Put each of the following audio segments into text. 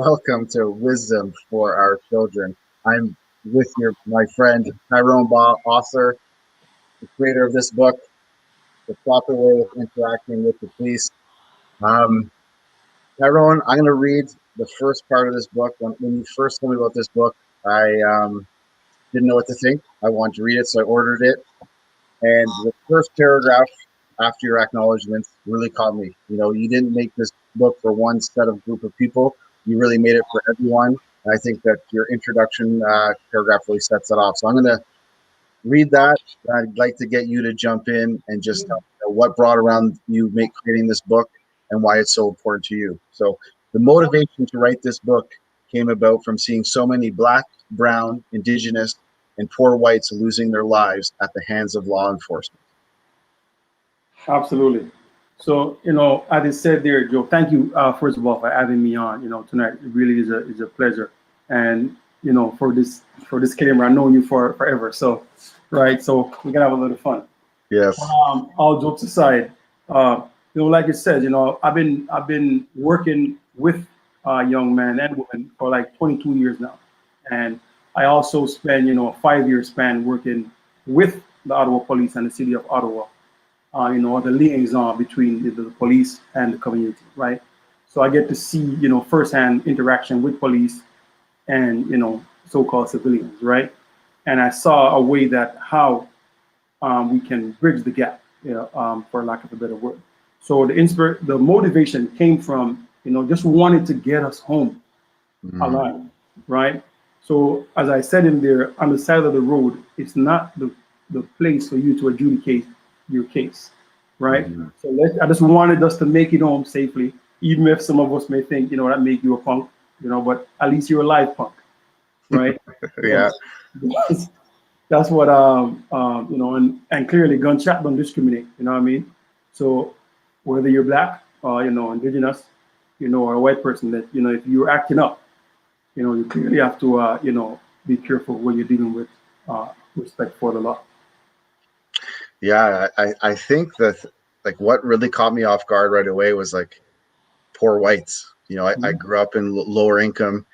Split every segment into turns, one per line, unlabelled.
welcome to Wisdom for Our Children. I'm with my friend Tyrone Baugh, author, the creator of this book, The Proper Way of Interacting with the Police. Um, Tyrone, I'm going to read the first part of this book. When you first told me about this book, I didn't know what to think. I wanted to read it, so I ordered it. And the first paragraph after your acknowledgments really caught me. You didn't make this book for one set of group of people. You really made it for everyone. And I think that your introduction paragraph really sets it off. So I'm going to read that. I'd like to get you to jump in and just tell me what brought around you creating this book and why it's so important to you. So the motivation to write this book came about from seeing so many Black, brown, Indigenous, and poor whites losing their lives at the hands of law enforcement.
Absolutely. So, as I said there, Joe, thank you, first of all, for having me on, tonight. It really is a pleasure. And, for this camera, I've known you for forever. So, right. So we can have a little fun.
Yes.
All jokes aside, like you said, I've been working with young men and women for like 22 years now. And I also spent, a 5-year span working with the Ottawa Police and the city of Ottawa. The liaison between the police and the community, right? So I get to see, firsthand interaction with police and, so-called civilians, right? And I saw a way that how we can bridge the gap, for lack of a better word. So the motivation came from, just wanted to get us home alive, right? So as I said in there, on the side of the road, it's not the place for you to adjudicate your case, right? So I just wanted us to make it home safely, even if some of us may think, that make you a punk, but at least you're a live punk, right?
Yeah.
That's what and clearly gunshot don't discriminate, you know what I mean? So whether you're Black or Indigenous, or a white person, that if you're acting up, you clearly have to be careful when you're dealing with respect for the law.
Yeah, I think that what really caught me off guard right away was poor whites. I grew up in lower income,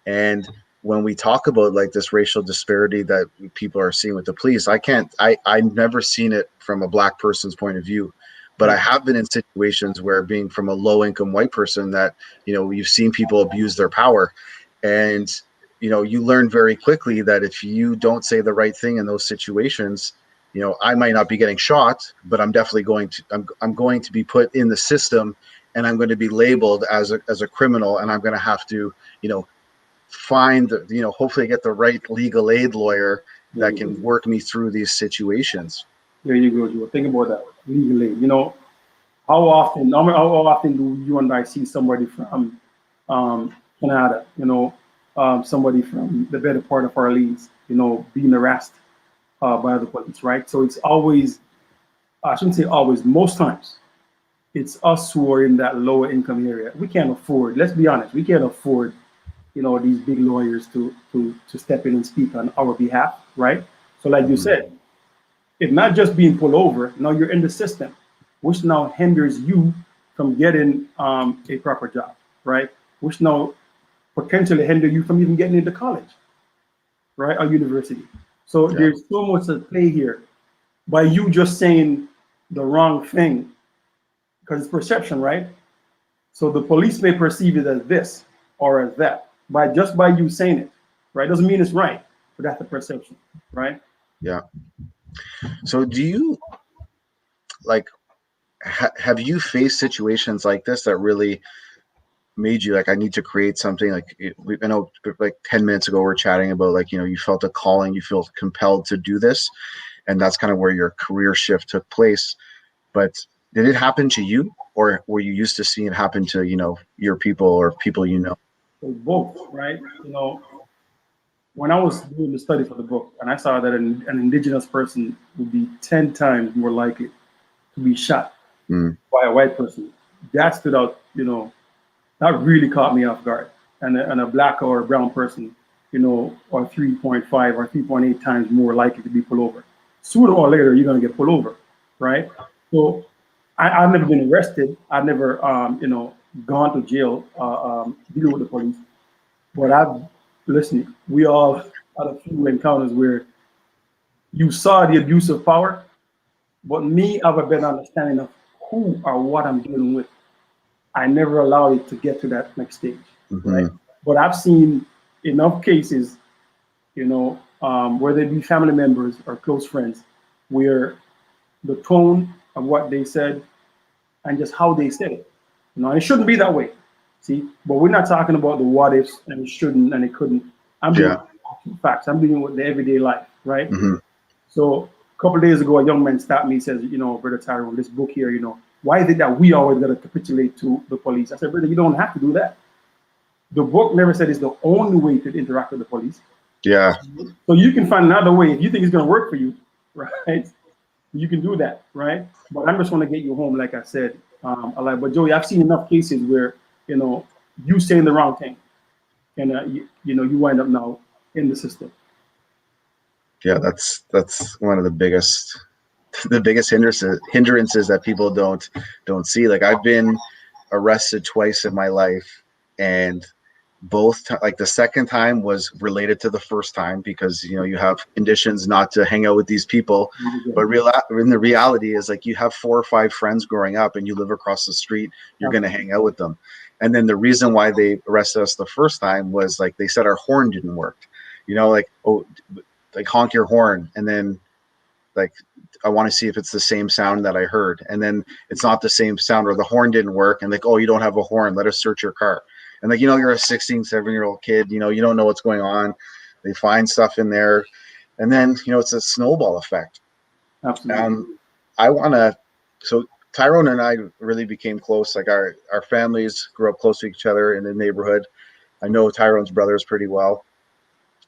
and when we talk about this racial disparity that people are seeing with the police, I've never seen it from a Black person's point of view, but I have been in situations where, being from a low income white person, that you've seen people abuse their power, and you learn very quickly that if you don't say the right thing in those situations, I might not be getting shot, but I'm definitely I'm going to be put in the system, and I'm going to be labeled as a criminal, and I'm going to have to, find, hopefully get the right legal aid lawyer that can work me through these situations.
There you go, Joe. Think about that, legal aid. How often do you and I see somebody from Canada, somebody from the better part of our leagues, being harassed by the police, right? So it's always, I shouldn't say always, most times, it's us who are in that lower income area. We can't afford, let's be honest, we can't afford, these big lawyers to step in and speak on our behalf, right? So like you said, it's not just being pulled over, now you're in the system, which now hinders you from getting a proper job, right? Which now potentially hinder you from even getting into college, right, or university. So there's so much at play here by you just saying the wrong thing, because it's perception, right? So the police may perceive it as this or as that, by you saying it, right? Doesn't mean it's right, but that's the perception, right?
Yeah. So do you have you faced situations like this that really made you I need to create something? I know 10 minutes ago we're chatting about you felt a calling, you feel compelled to do this, and that's kind of where your career shift took place. But did it happen to you, or were you used to seeing it happen to your people or people
So both, right? When I was doing the study for the book, and I saw that an Indigenous person would be 10 times more likely to be shot by a white person, that stood out, that really caught me off guard. And a Black or a brown person, are 3.5 or 3.8 times more likely to be pulled over. Sooner or later, you're going to get pulled over, right? So I've never been arrested. I've never, gone to jail dealing with the police. But I've listen. We all had a few encounters where you saw the abuse of power, but me, I have a better understanding of who or what I'm dealing with. I never allowed it to get to that next stage, right?
Hmm.
But I've seen enough cases, whether it be family members or close friends, where the tone of what they said and just how they said it, and it shouldn't be that way. See, but we're not talking about the what ifs and it shouldn't and it couldn't. I'm dealing
Yeah.
with facts. I'm dealing with the everyday life, right?
Hmm.
So a couple of days ago, a young man stopped me and says, Brother Tyrone, this book here, why is it that we always got to capitulate to the police? I said, brother, you don't have to do that. The book never said it's the only way to interact with the police.
Yeah.
So you can find another way if you think it's going to work for you, right? You can do that, right? But I'm just want to get you home, like I said. But Joey, I've seen enough cases where you saying the wrong thing, and you wind up now in the system.
Yeah. That's one of the biggest hindrances that people don't see. Like I've been arrested twice in my life, and like the second time was related to the first time because you have conditions not to hang out with these people, but in the reality is like you have 4 or 5 friends growing up and you live across the street, you're going to hang out with them. And then the reason why they arrested us the first time was like they said our horn didn't work, like, oh, like honk your horn, and then like I want to see if it's the same sound that I heard, and then it's not the same sound, or the horn didn't work, and like, oh, you don't have a horn, let us search your car. And like, you're a 16, 17-year-old kid, you don't know what's going on. They find stuff in there, and then it's a snowball effect.
Absolutely.
I want to so Tyrone and I really became close. Like our families grew up close to each other in the neighborhood. I know Tyrone's brothers pretty well.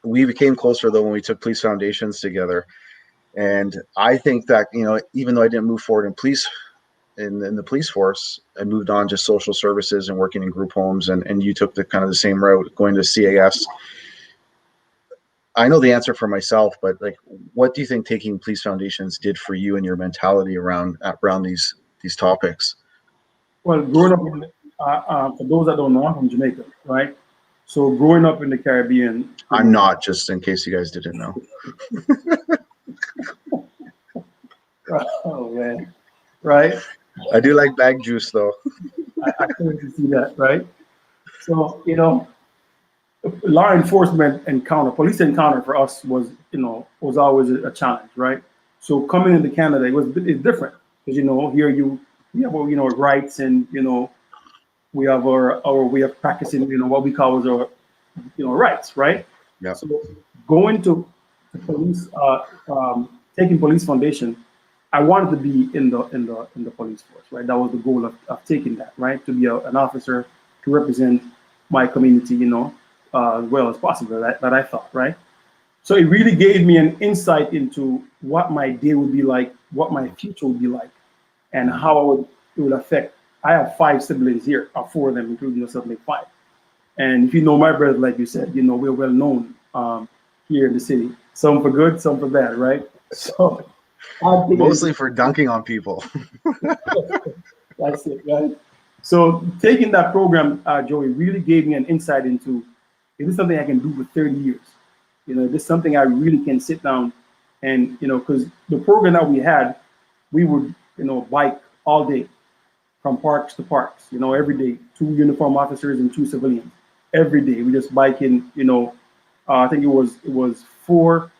We became closer though when we took police foundations together. And I think that, even though I didn't move forward in the police force, I moved on to social services and working in group homes, and you took the kind of the same route going to CAS. I know the answer for myself, but like, what do you think taking police foundations did for you and your mentality around these topics?
Well, growing up for those that don't know, I'm from Jamaica, right? So growing up in the Caribbean,
I'm not, just in case you guys didn't know.
oh man, right?
I do like bag juice though.
I clearly see that, right? So law enforcement encounter, police encounter for us was always a challenge, right? So coming into Canada, it's different because here we have rights and we have our way of practicing what we call as our rights, right?
Yeah.
So going to the police, taking police foundation, I wanted to be in the police force, right? That was the goal of taking that, right? To be an officer to represent my community, as well as possible. That I thought, right? So it really gave me an insight into what my day would be like, what my future would be like, and how it would affect. I have 5 siblings here, or 4 of them, including yourself, make 5. And if you know my brother, like you said, we're well known here in the city. Some for good, some for bad, right? So I think
Mostly for dunking on people.
that's it, right? So taking that program, Joey, really gave me an insight into is this something I can do for 30 years? Is this something I really can sit down and because the program that we had, we would bike all day from parks to parks. Every day, 2 uniform officers and 2 civilians. Every day, we just biking. I think it was 4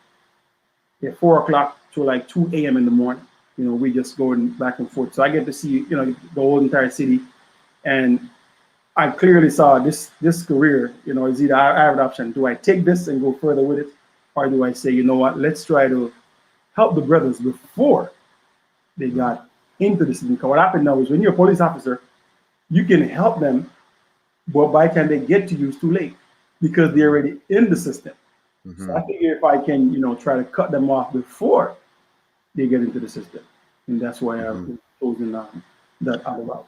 o'clock to like 2 a.m. in the morning. We just going back and forth. So I get to see the whole entire city, and I clearly saw this career. Is either I have an option. Do I take this and go further with it, or do I say, what? Let's try to help the brothers before they got into the system. Because what happened now is when you're a police officer, you can help them, but by the time they get to you, it's too late because they're already in the system. So
Mm-hmm.
I figure if I can, try to cut them off before they get into the system, and that's why I've chosen that other route.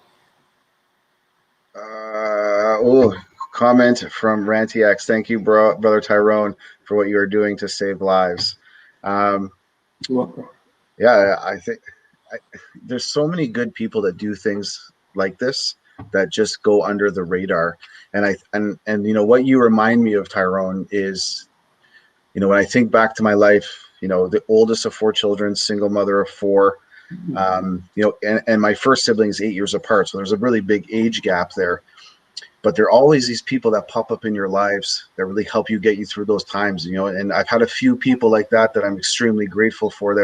Comment from Ranty X. Thank you, brother Tyrone, for what you are doing to save lives. Um,
You're welcome.
yeah, I think there's so many good people that do things like this. that just go under the radar. And what you remind me of, Tyrone, is when I think back to my life, the oldest of four children, single mother of four, and my first sibling is 8 years apart, so there's a really big age gap there. But there are always these people that pop up in your lives that really help you get you through those times, and I've had a few people like that I'm extremely grateful for,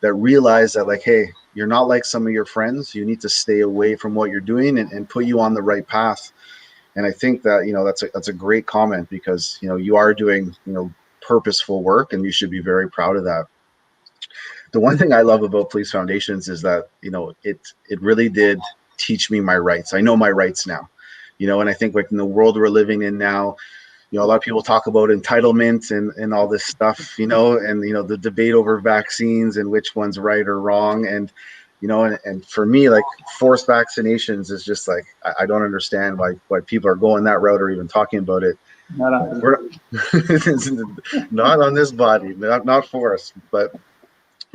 that realize that, like, hey, you're not like some of your friends. You need to stay away from what you're doing and put you on the right path. And I think that, that's a great comment, because, you are doing, purposeful work, and you should be very proud of that. The one thing I love about Police Foundations is that, it really did teach me my rights. I know my rights now, and I think, like, in the world we're living in now, a lot of people talk about entitlement and all this stuff, and, the debate over vaccines and which one's right or wrong. And for me, like, forced vaccinations is just like, I don't understand why people are going that route or even talking about it.
Not
We're not on this body, not for us. But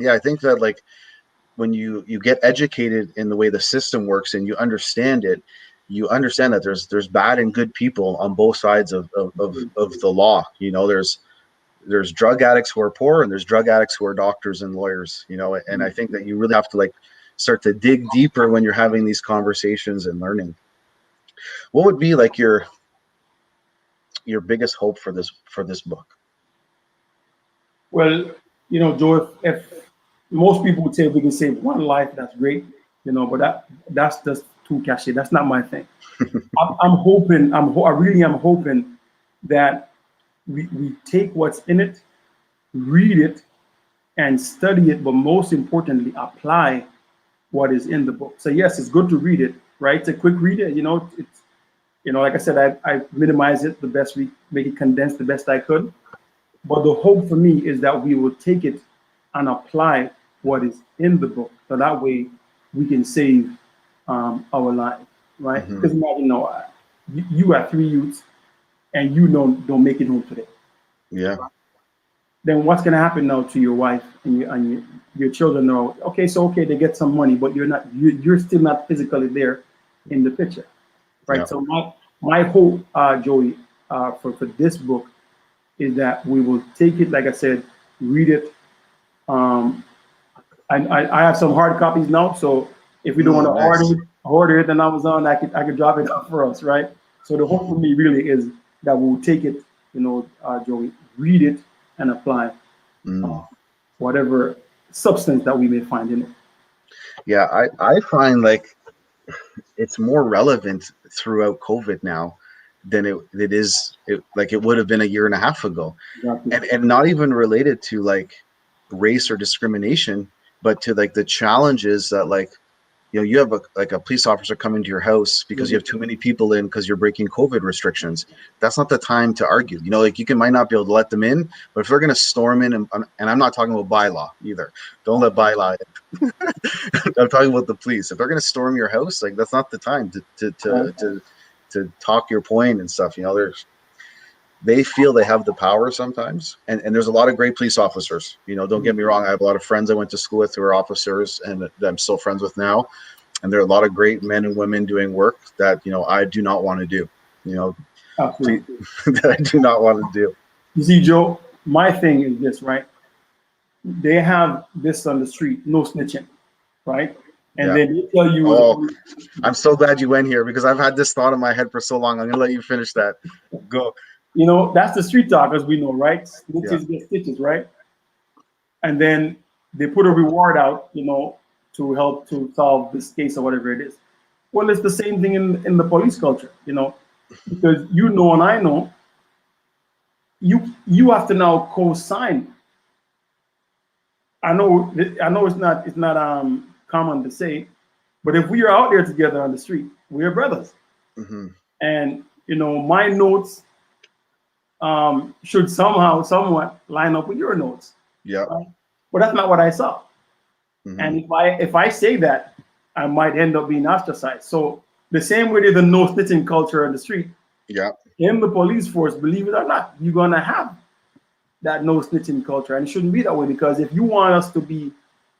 yeah, I think that, like, when you get educated in the way the system works and you understand it, you understand that there's bad and good people on both sides of the law. There's drug addicts who are poor, and there's drug addicts who are doctors and lawyers, and I think that you really have to, like, start to dig deeper when you're having these conversations and learning. What would be, like, your biggest hope for this book?
Well, Joe, if most people would say if we can save one life, that's great, but that's just too cliche. That's not my thing. I'm hoping, I really am hoping that we take what's in it, read it, and study it, but most importantly, apply what is in the book. So yes, it's good to read it, right? It's a quick read. It's like I said, I minimize it the best, make it condensed the best I could. But the hope for me is that we will take it and apply what is in the book, so that way we can save our lives, right?
Mm-hmm.
Because imagine, you have 3 youths, and don't make it home today.
Yeah.
Then what's going to happen now to your wife and your children? Know, okay, they get some money, but you're still not physically there in the picture, right?
Yeah.
So my hope, Joey, for this book is that we will take it, like I said, read it. I have some hard copies now, so if we don't want to
Nice.
order it on Amazon, I could drop it off for us, right? So the hope for me really is that we'll take it, Joey, read it and apply whatever substance that we may find in it.
Yeah, I find, like, it's more relevant throughout COVID now than it would have been a year and a half ago.
Exactly.
And not even related to, like, race or discrimination, but to, like, the challenges that, like, you have a police officer coming to your house because you have too many people in because you're breaking COVID restrictions. That's not the time to argue. Like, you might not be able to let them in, but if they're going to storm in, and I'm not talking about bylaw either. Don't let bylaw in. I'm talking about the police. If they're going to storm your house, like, that's not the time to talk your point and stuff. They feel they have the power sometimes, and there's a lot of great police officers. Don't get me wrong. I have a lot of friends I went to school with who are officers, and that I'm still friends with now. And there are a lot of great men and women doing work that I do not want to do.
Absolutely.
That I do not want to do.
You see, Joe, my thing is this, right? They have this on the street, no snitching, right? And then they tell you,
oh, I'm so glad you went here, because I've had this thought in my head for so long. I'm gonna let you finish that. Go.
That's the street talk, as we know, right? Snitches get stitches, right? And then they put a reward out, to help to solve this case or whatever it is. Well, it's the same thing in the police culture, because and I know, you have to now co-sign. I know it's not common to say, but if we are out there together on the street, we are brothers.
Mm-hmm.
And my notes should somewhat line up with your notes.
Yeah.
Right? But that's not what I saw.
Mm-hmm.
And if I say that, I might end up being ostracized. So the same way there's a no snitching culture on the street, in the police force, believe it or not, you're gonna have that no snitching culture, and it shouldn't be that way, because if you want us to be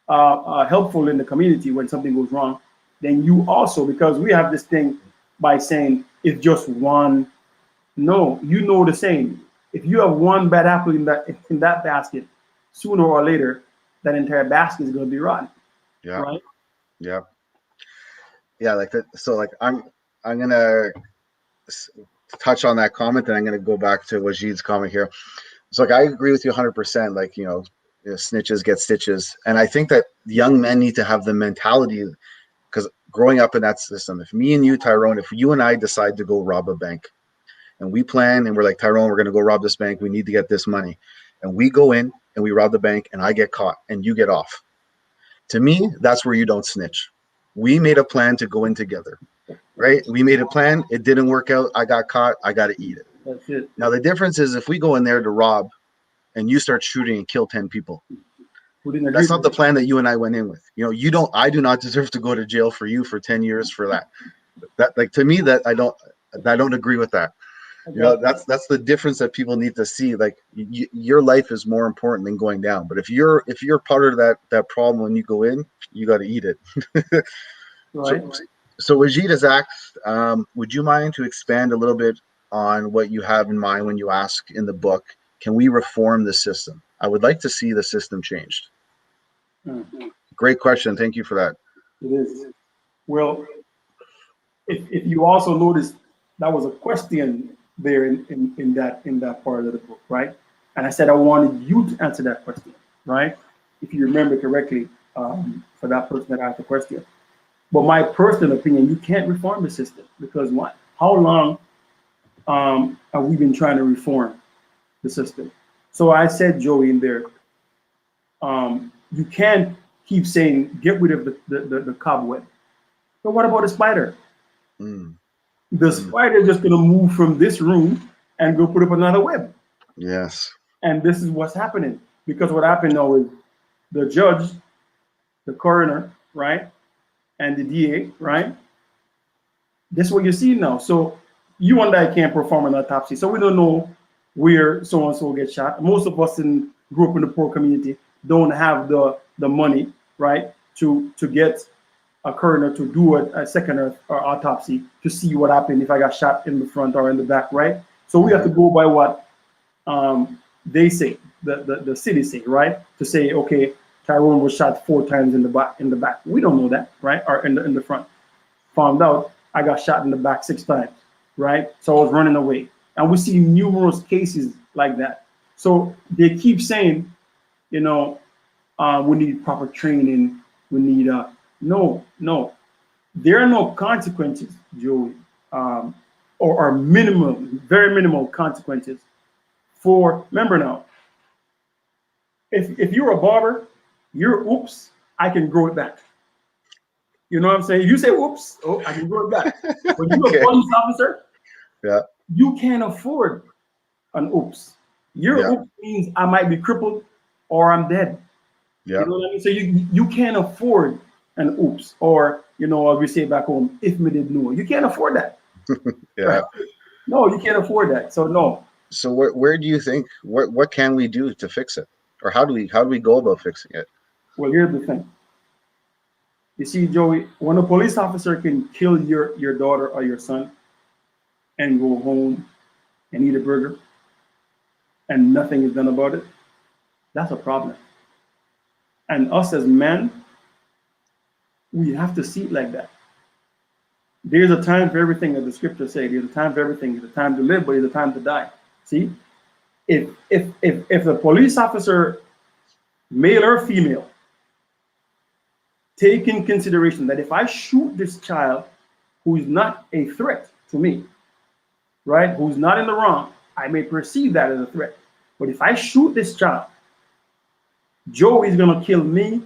helpful in the community when something goes wrong, then you also, because we have this thing by saying if just one, no, you know the same. If you have one bad apple in that basket, sooner or later, that entire basket is going to be rotten,
Yeah.
right?
Yeah. Yeah. Like that. So like I'm gonna touch on that comment, and I'm gonna go back to Wajid's comment here. So like I agree with you 100%. Like snitches get stitches, and I think that young men need to have the mentality, because growing up in that system, if me and you, Tyrone, if you and I decide to go rob a bank, and we plan and we're like, Tyrone, we're gonna go rob this bank, we need to get this money, and we go in and we rob the bank, and I get caught and you get off. To me, that's where you don't snitch. We made a plan to go in together, right? We made a plan. It didn't work out. I got caught. I got to eat it.
That's it.
Now, the difference is if we go in there to rob and you start shooting and kill 10 people,
Who didn't agree
that's not
with
the
it?
plan that you and I went in with. I do not deserve to go to jail for you for 10 years for that. That, like, to me, that I don't agree with that. That's the difference that people need to see. Like, your life is more important than going down. But if you're part of that problem when you go in, you got to eat it.
Right.
So Wajid has asked, would you mind to expand a little bit on what you have in mind when you ask in the book, can we reform the system? I would like to see the system changed. Great question. Thank you for that.
It is. Well, if you also notice, that was a question there in that part of the book, right? And I said I wanted you to answer that question, right? If you remember correctly, for that person that asked the question. But my personal opinion, you can't reform the system because what? How long have we been trying to reform the system? So I said, Joey, in there, you can't keep saying get rid of the cobweb. But what about the spider?
Mm.
The spider is just going to move from this room and go put up another web.
Yes.
And this is what's happening. Because what happened now is the judge, the coroner, right, and the DA, right? This is what you see now. So you and I can't perform an autopsy. So we don't know where so-and-so gets shot. Most of us grew up in the poor community don't have the money, right, to get a coroner to do a second or autopsy to see what happened if I got shot in the front or in the back, right? So we have to go by what they say, the city say, right? To say, okay, Tyrone was shot 4 times in the back. We don't know that, right? Or in the front. Found out I got shot in the back 6 times, right? So I was running away. And we see numerous cases like that. So they keep saying, we need proper training. We need no. There are no consequences, Joey, or minimum, very minimal consequences for. Remember now, if you're a barber, you're oops, I can grow it back. You know what I'm saying? You say oops, oh, I can grow it back. When you're
Okay.
a police officer,
Yeah.
you can't afford an oops. Your oops means I might be crippled or I'm dead.
Yeah.
You know what I mean? So you can't afford an oops, or as we say back home, if me did know. You can't afford that.
Yeah.
Right? No, you can't afford that. So no.
So where do you think what can we do to fix it, or how do we go about fixing it?
Well, here's the thing. You see, Joey, when a police officer can kill your daughter or your son and go home and eat a burger and nothing is done about it, that's a problem. And us as men, we have to see it like that. There's a time for everything, as the scriptures say. There's a time for everything. There's a time to live, but there's a time to die. See, if the police officer, male or female, take in consideration that if I shoot this child who is not a threat to me, right, who's not in the wrong, I may perceive that as a threat. But if I shoot this child, Joe is gonna kill me.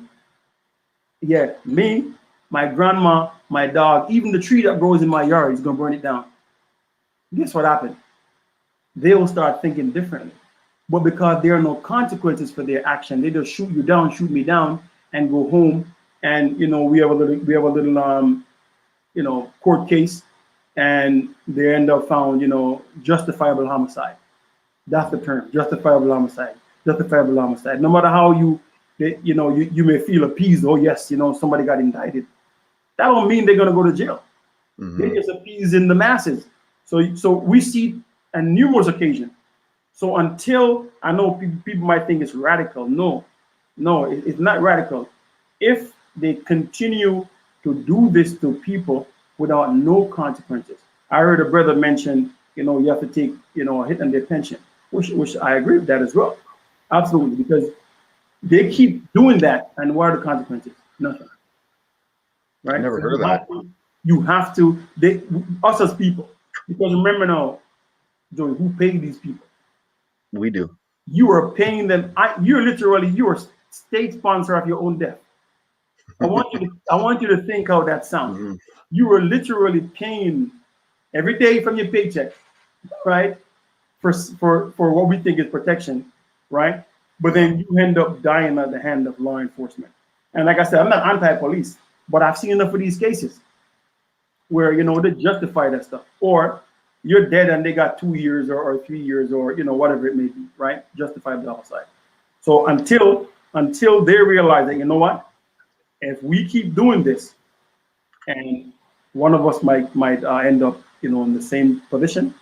Yeah, me, my grandma, my dog, even the tree that grows in my yard, he's gonna burn it down. Guess what happened? They will start thinking differently. But because there are no consequences for their action, they just shoot you down, shoot me down, and go home. And we have a little court case, and they end up found justifiable homicide. That's the term, justifiable homicide. Justifiable homicide. No matter how you may feel appeased. Oh yes, somebody got indicted. That don't mean they're gonna go to jail. They're
Hmm.
just appeasing the masses. So we see on numerous occasions. So until I know people might think it's radical. No, no, it's not radical. If they continue to do this to people without no consequences. I heard a brother mention, you have to take, a hit on their pension, which I agree with that as well. Absolutely, because they keep doing that, and what are the consequences? Nothing,
I
right?
never
So
heard of that.
they, us as people, because remember now, Joey, who paid these people?
We do.
You are paying them. You're state sponsor of your own death. I want you to think how that sounds.
Hmm.
You are literally paying every day from your paycheck, right? For what we think is protection, right? But
Yeah.
then you end up dying at the hand of law enforcement. And like I said, I'm not anti-police, but I've seen enough of these cases where they justify that stuff, or you're dead and they got 2 years or 3 years or whatever it may be, right? Justify the outside. So until they realize that what, if we keep doing this, and one of us might end up in the same position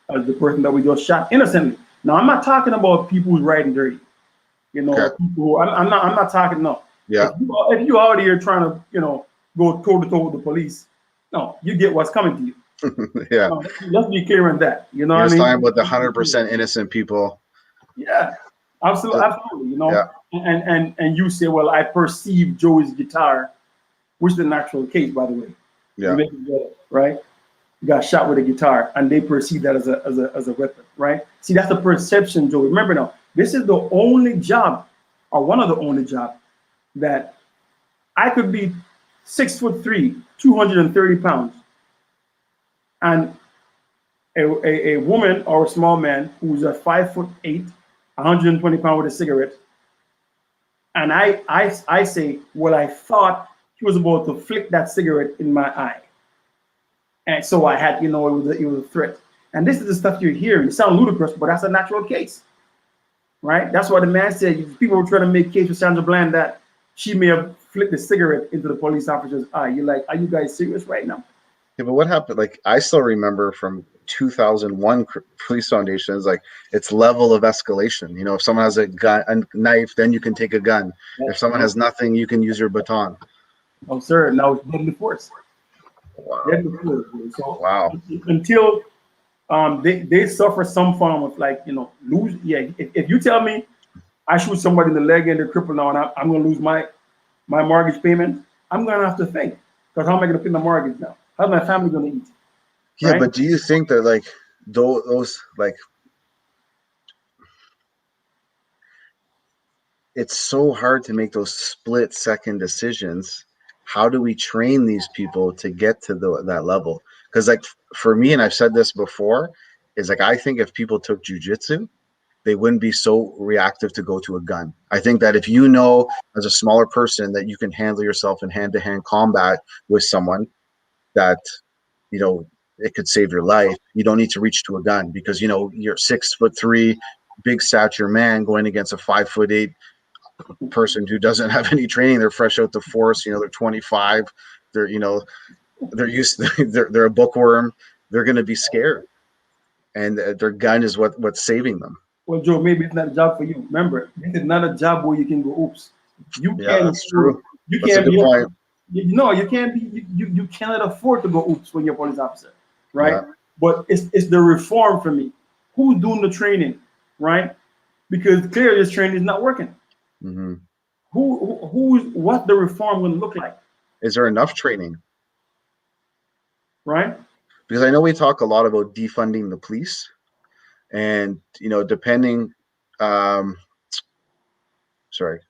as the person that we just shot innocently. Now I'm not talking about people who's riding dirty,
Okay.
or people who I'm not talking no.
Yeah.
If you out here trying to go toe to toe with the police, no, you get what's coming to you.
Yeah.
No, let's be clear on that. You know what
You're
I
just talking
mean?
about the 100% innocent people.
Yeah, absolutely, absolutely.
Yeah.
And you say, well, I perceive Joey's guitar, which is the natural case, by the way. You
Yeah.
make it better, right? You got shot with a guitar, and they perceive that as a weapon, right? See, that's the perception, Joey. Remember now, this is the only job, or one of the only jobs that I could be 6'3", 230 pounds, and a woman or a small man who's a 5'8", 120 pounds with a cigarette, and I say, well, I thought he was about to flick that cigarette in my eye, and so I had, it was a threat. And this is the stuff you're hearing. It sounds ludicrous, but that's a natural case, right? That's why the man said people were trying to make case for Sandra Bland that she may have flicked a cigarette into the police officer's eye. You're like, are you guys serious right now?
Yeah, but what happened? Like, I still remember from 2001 police foundations, like it's level of escalation. If someone has a gun, a knife, then you can take a gun. If someone has nothing, you can use your baton.
Oh, sir, now it's deadly force.
Wow.
Deadly force. So
Wow.
until they suffer some form of lose. Yeah, if you tell me I shoot somebody in the leg and they're crippled now, and I'm going to lose my mortgage payment, I'm going to have to think, because how am I going to pay my mortgage now? How's my family going to eat?
Yeah,
Right?
but do you think that like those like it's so hard to make those split-second decisions? How do we train these people to get to that level? Because like for me, and I've said this before, is like I think if people took jujitsu, they wouldn't be so reactive to go to a gun. I think that if you know as a smaller person that you can handle yourself in hand-to-hand combat with someone, that it could save your life. You don't need to reach to a gun because you're 6'3", big stature man going against a 5'8" person who doesn't have any training. They're fresh out the force. They're 25. They're they're used. They're a bookworm. They're going to be scared, and their gun is what's saving them.
Well, Joe, maybe it's not a job for you. Remember, this is not a job where you can go, oops. You
Yeah,
can't
that's
afford.
true.
You
That's a
can't
good
be.
point.
You can't be. You cannot afford to go oops when you're a police officer,
Yeah.
right? But it's the reform for me. Who's doing the training, right? Because clearly this training is not working.
Mm-hmm.
Who's what the reform going to look like,
Is there enough training?
right?
Because I know we talk a lot about defunding the police, and depending. Um, sorry.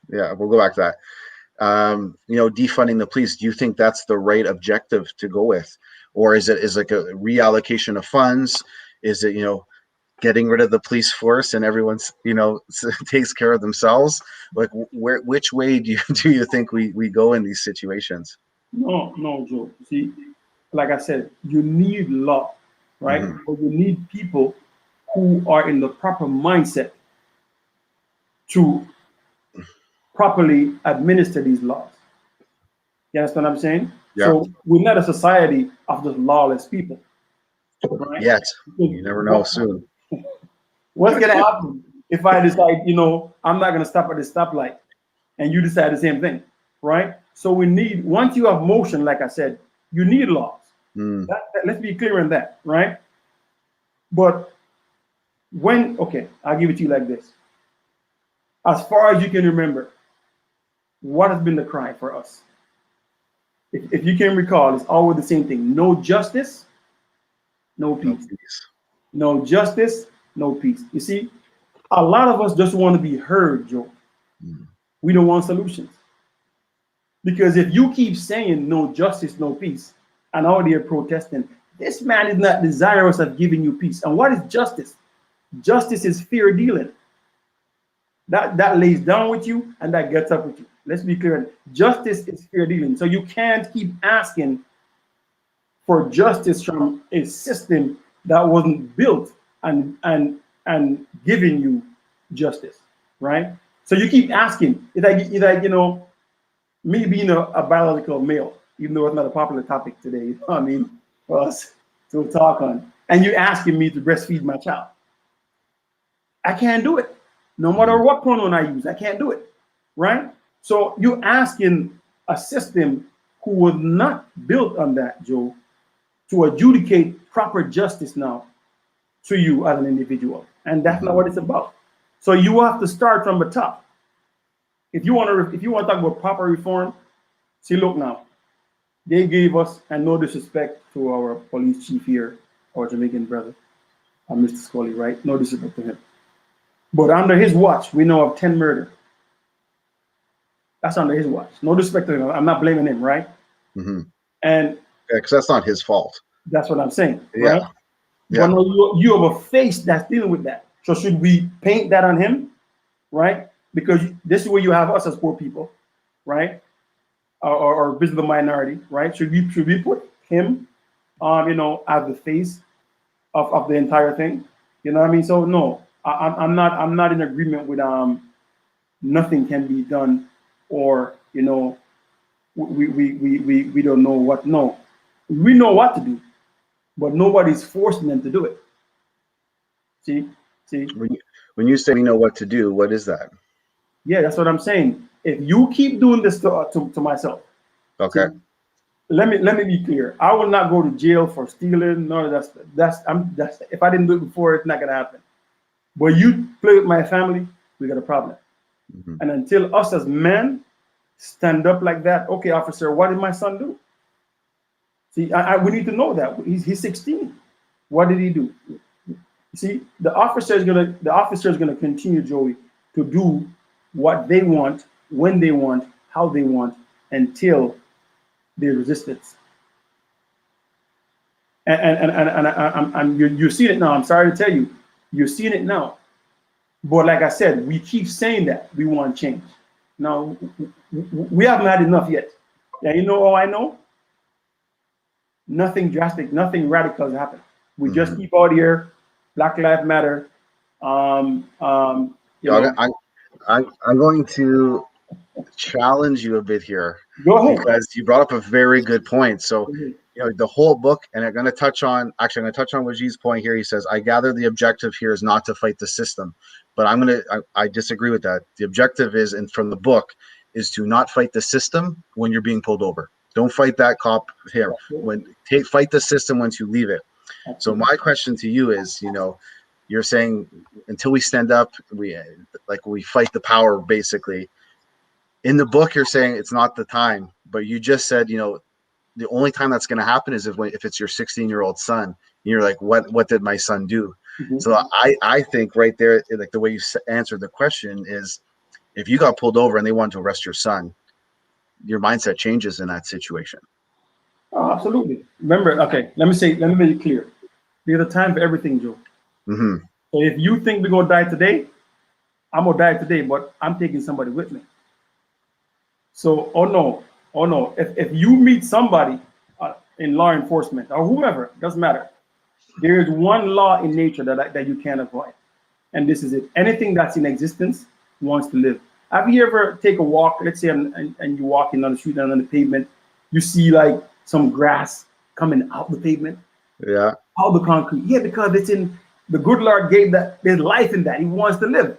Yeah, we'll go back to that. Defunding the police. Do you think that's the right objective to go with, or is like a reallocation of funds? Is it getting rid of the police force and everyone's takes care of themselves? Like which way do you think we go in these situations?
No, no, Joe. See, like I said, you need law, right?
Mm-hmm.
But you need people who are in the proper mindset to properly administer these laws. You understand what I'm saying?
Yeah.
So we're not a society of just lawless people, right?
Yet.
Because
You never know soon.
what's gonna happen if I decide, I'm not gonna stop at the stoplight, and you decide the same thing, right? So we need, once you have motion, like I said, you need laws.
Mm.
Let's be clear on that, right? But okay, I'll give it to you like this. As far as you can remember, what has been the cry for us? If you can recall, it's always the same thing: no justice, no
No
peace.
peace.
No justice, no peace. You see, a lot of us just want to be heard, Joe.
Mm.
We don't want solutions. Because if you keep saying no justice, no peace, and out there protesting, this man is not desirous of giving you peace. And what is justice? Justice is fair dealing. That lays down with you and that gets up with you. Let's be clear. Justice is fair dealing. So you can't keep asking for justice from a system that wasn't built and giving you justice, right? So you keep asking. It's like me being a biological male, even though it's not a popular topic today. You know what I mean, for us to talk on, and you're asking me to breastfeed my child. I can't do it, no matter what pronoun I use. I can't do it, right? So you're asking a system who was not built on that, Joe, to adjudicate proper justice now to you as an individual, and that's not what it's about. So you have to start from the top. If you want to talk about proper reform, see, look now, they gave us, and no disrespect to our police chief here, our Jamaican brother, Mr. Scully, right? No disrespect to him, but under his watch, we know of 10 murder. That's under his watch. No disrespect to him. I'm not blaming him, right?
Mm-hmm.
And
because that's not his fault.
that's what I'm saying,
Yeah.
right?
Yeah.
But no, you have a face that's dealing with that. So should we paint that on him, right? Because this is where you have us as poor people, right? Or visible minority, right? Should we put him, as the face of the entire thing? You know what I mean? So no, I'm not in agreement with nothing can be done, or we don't know what. No, we know what to do, but nobody's forcing them to do it. See.
When you say we know what to do, what is that?
Yeah, that's what I'm saying. If you keep doing this to myself,
Okay.
see, let me be clear. I will not go to jail for stealing. No, that's if I didn't do it before, it's not gonna happen. But you play with my family, we got a problem.
Mm-hmm.
And until us as men stand up like that, okay, officer, what did my son do? See, we need to know that he's 16. What did he do? See, the officer is gonna continue, Joey, to do what they want, when they want, how they want, until there's resistance. And you're seeing it now. I'm sorry to tell you, you're seeing it now. But like I said, we keep saying that we want change. Now, we haven't had enough yet. Yeah, you know how I know? Nothing drastic, nothing radical has happened. We just keep out here, Black Lives Matter.
I'm going to challenge you a bit here.
Go ahead.
Because you brought up a very good point. So, the whole book, and I'm going to touch on Wajid's point here. He says, I gather the objective here is not to fight the system, but I disagree with that. The objective is, and from the book, is to not fight the system when you're being pulled over. Don't fight that cop here. Fight the system once you leave it. So my question to you is, you're saying until we stand up, we fight the power, basically. In the book, you're saying it's not the time, but you just said, the only time that's going to happen is if it's your 16-year-old son. And you're like, what did my son do? So I think right there, like the way you answered the question is, if you got pulled over and they wanted to arrest your son, your mindset changes in that situation.
Oh, absolutely. Remember, okay, let me make it clear. There's a time for everything, Joe.
Mm-hmm.
So if you think we're gonna die today, I'm gonna die today, but I'm taking somebody with me. So, oh no. If you meet somebody in law enforcement or whomever, doesn't matter. There is one law in nature that you can't avoid, and this is it. Anything that's in existence wants to live. Have you ever take a walk, let's say, and you're walking on the street and on the pavement, you see like some grass coming out the pavement,
Yeah.
out the concrete? Yeah, because it's in the good Lord gave that there's life in that. He wants to live.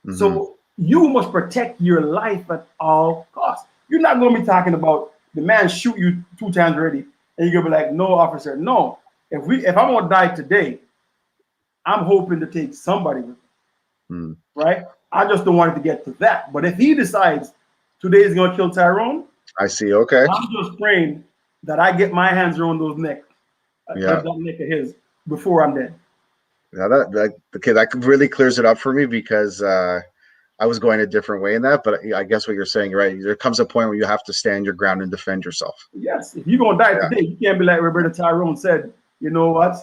Hmm.
So you must protect your life at all costs. You're not going to be talking about the man shoot you 2 times already, and you're gonna be like, no, officer, no. If I'm gonna die today, I'm hoping to take somebody with me,
Mm.
right? I just don't want it to get to that. But if he decides today is gonna kill Tyrone,
I see. Okay.
I'm just praying that I get my hands around those neck,
Yeah.
that neck of his before I'm dead.
Yeah. Okay. That really clears it up for me because I was going a different way in that. But I guess what you're saying, right? There comes a point where you have to stand your ground and defend yourself.
Yes, if you're gonna die
Yeah.
today, you can't be like Roberta Tyrone said. You know what?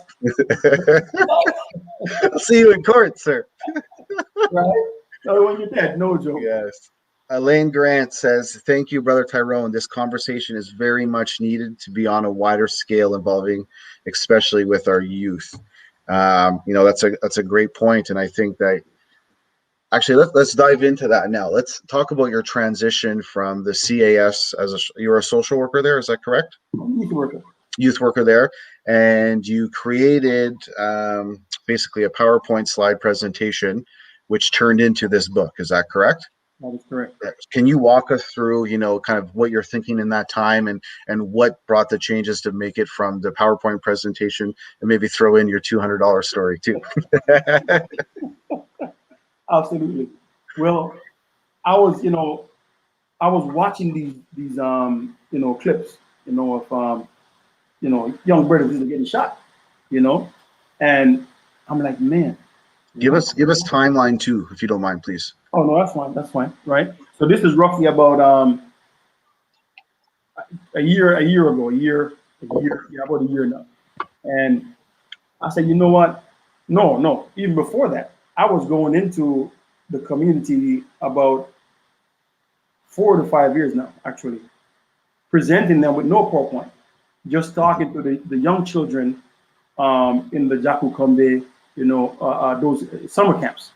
I'll see you in court, sir.
Right? So when you're dead, no joke.
Yes. Elaine Grant says, "Thank you, Brother Tyrone. This conversation is very much needed to be on a wider scale, involving, especially with our youth." That's a great point, and I think that actually let's dive into that now. Let's talk about your transition from the CAS you're a social worker there. Is that correct?
Youth worker.
Youth worker there, and you created basically a PowerPoint slide presentation, which turned into this book. Is that correct?
That is correct.
Can you walk us through, kind of what you're thinking in that time and what brought the changes to make it from the PowerPoint presentation, and maybe throw in your $200 story too?
Absolutely. Well, I was watching these clips, of young brothers that are getting shot, and I'm like, man.
Give us timeline too, if you don't mind, please.
Oh no, that's fine. That's fine. Right. So this is roughly about about a year now. And I said, you know what? No. Even before that, I was going into the community about 4 to 5 years now, actually, presenting them with no PowerPoint, just talking to the young children in the Jakukombe, those summer camps,